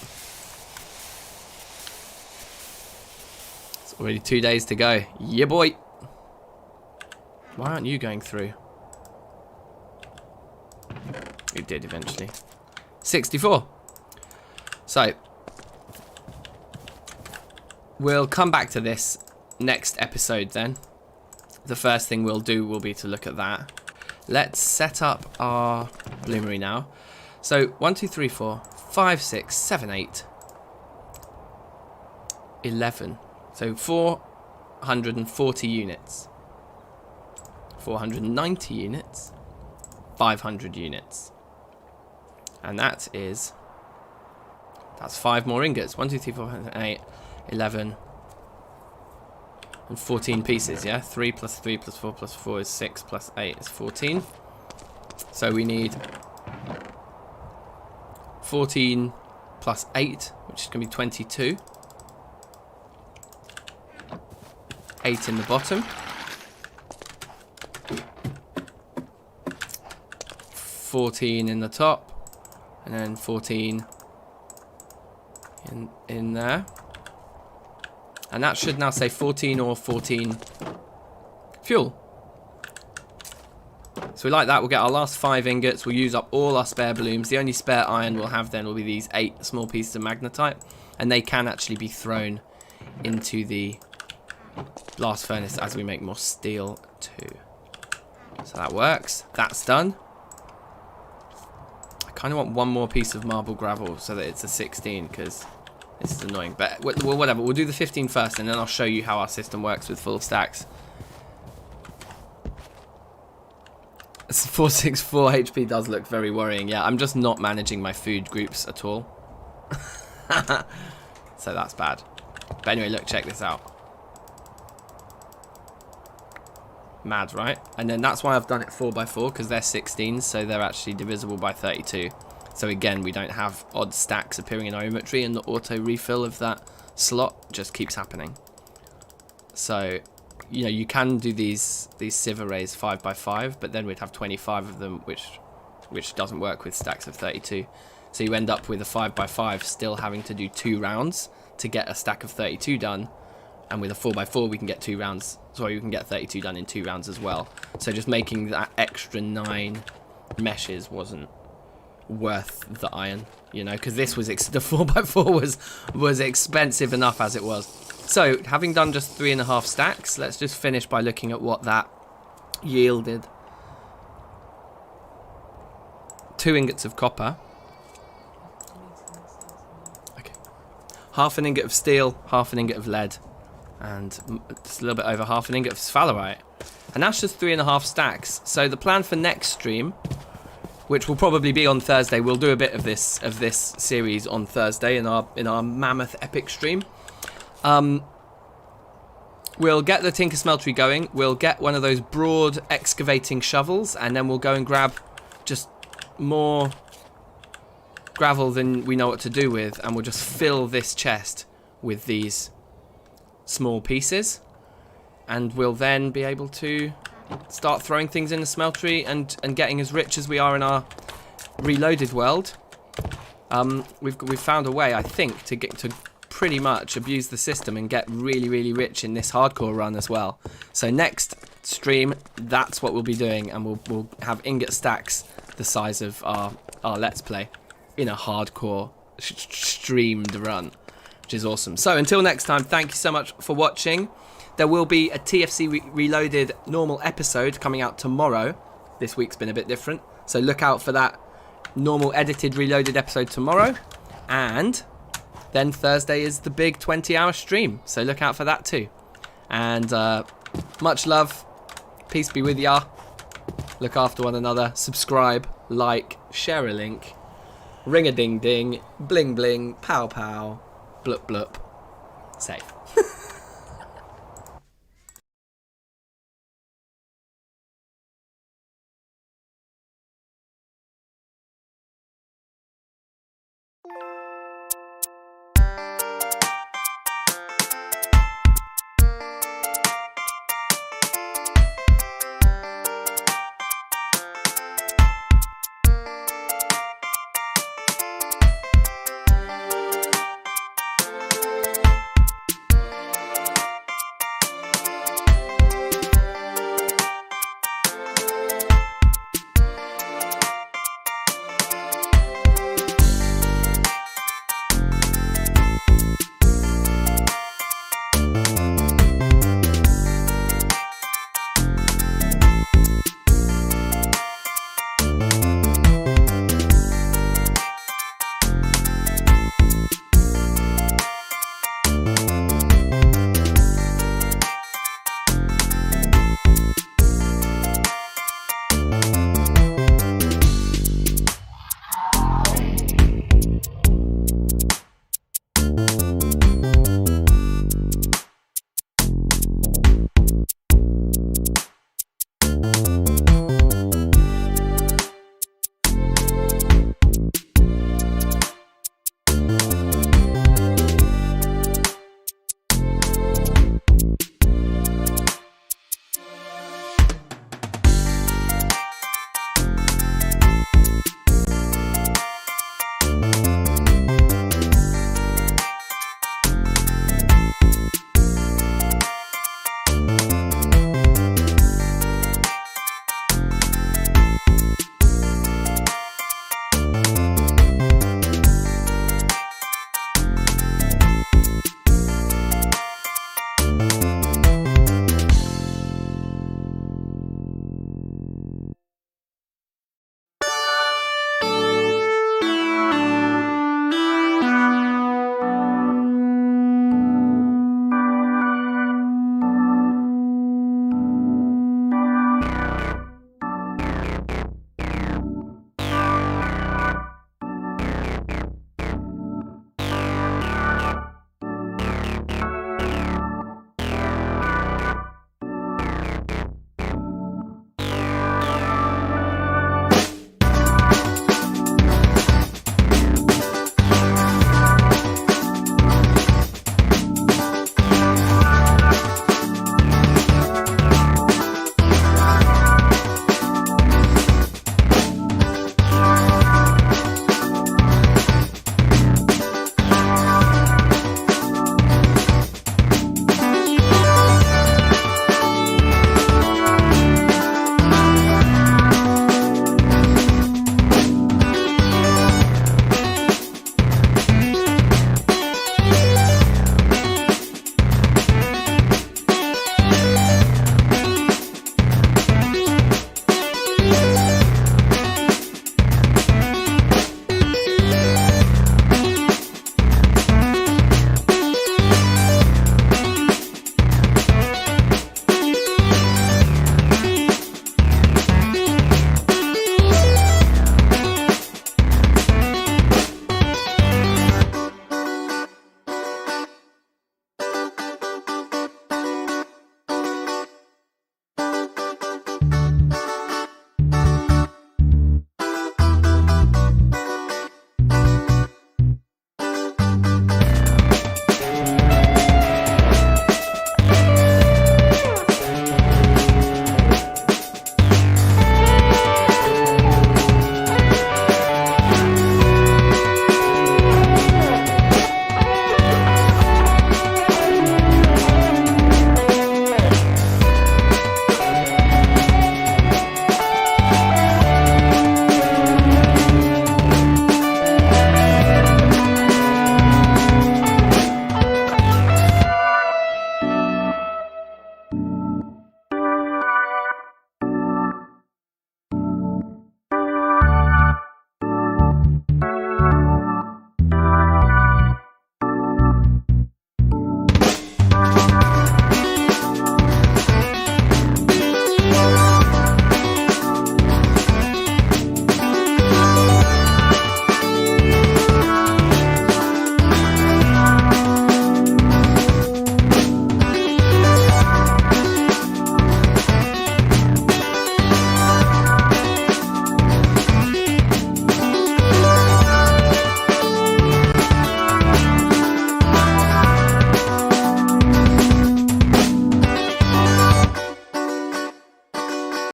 It's already 2 days to go. Yeah, boy. Why aren't you going through? It did eventually. 64. So, we'll come back to this next episode then. The first thing we'll do will be to look at that. Let's set up our bloomery now. So 1, 2, 3, 4, 5, 6, 7, 8, 11. So 440 units. 490 units. 500 units. And that's 5 more ingots. 1, 2, 3, 4, 5, 8, 11, and 14 pieces, yeah? 3 plus 3 plus 4 plus 4 is 6 plus 8 is 14. So we need 14 plus 8, which is going to be 22. 8 in the bottom. 14 in the top. And then 14 in there. And that should now say 14 or 14 fuel. So we like that. We'll get our last 5 ingots. We'll use up all our spare blooms. The only spare iron we'll have then will be these 8 small pieces of magnetite. And they can actually be thrown into the blast furnace as we make more steel too. So that works. That's done. I kind of want one more piece of marble gravel so that it's a 16 because this is annoying. But well, whatever. We'll do the 15 first and then I'll show you how our system works with full stacks. 464 HP does look very worrying. Yeah, I'm just not managing my food groups at all. So that's bad. But anyway, look, check this out. Mad, right? And then that's why I've done it 4x4, because they're 16s, so they're actually divisible by 32. So again, we don't have odd stacks appearing in our inventory, and the auto refill of that slot just keeps happening. So, you know, you can do these sieve arrays 5x5, but then we'd have 25 of them, which doesn't work with stacks of 32. So you end up with a 5x5 still having to do 2 rounds to get a stack of 32 done. And with a 4x4 we can get 2 rounds. Sorry, we can get 32 done in 2 rounds as well. So just making that extra 9 meshes wasn't worth the iron, you know, because this was the 4x4 was expensive enough as it was. So having done just 3.5 stacks, let's just finish by looking at what that yielded. 2 ingots of copper. Okay. Half an ingot of steel, half an ingot of lead. And just a little bit over half an ingot of sphalerite. And that's just 3.5 stacks. So the plan for next stream, which will probably be on Thursday, we'll do a bit of this series on Thursday in our mammoth epic stream. We'll get the Tinker Smeltery going. We'll get one of those broad excavating shovels, and then we'll go and grab just more gravel than we know what to do with, and we'll just fill this chest with these small pieces, and we'll then be able to start throwing things in the smeltery and getting as rich as we are in our reloaded world. We've found a way, I think, to get to pretty much abuse the system and get really, really rich in this hardcore run as well. So next stream, that's what we'll be doing, and we'll have ingot stacks the size of our Let's Play in a hardcore streamed run, which is awesome. So until next time, thank you so much for watching. There will be a TFC Reloaded normal episode coming out tomorrow. This week's been a bit different, so look out for that normal edited Reloaded episode tomorrow. And then Thursday is the big 20-hour stream, so look out for that too. And much love, peace be with ya. Look after one another, subscribe, like, share a link, ring a ding ding, bling bling, pow pow, blup blup, safe.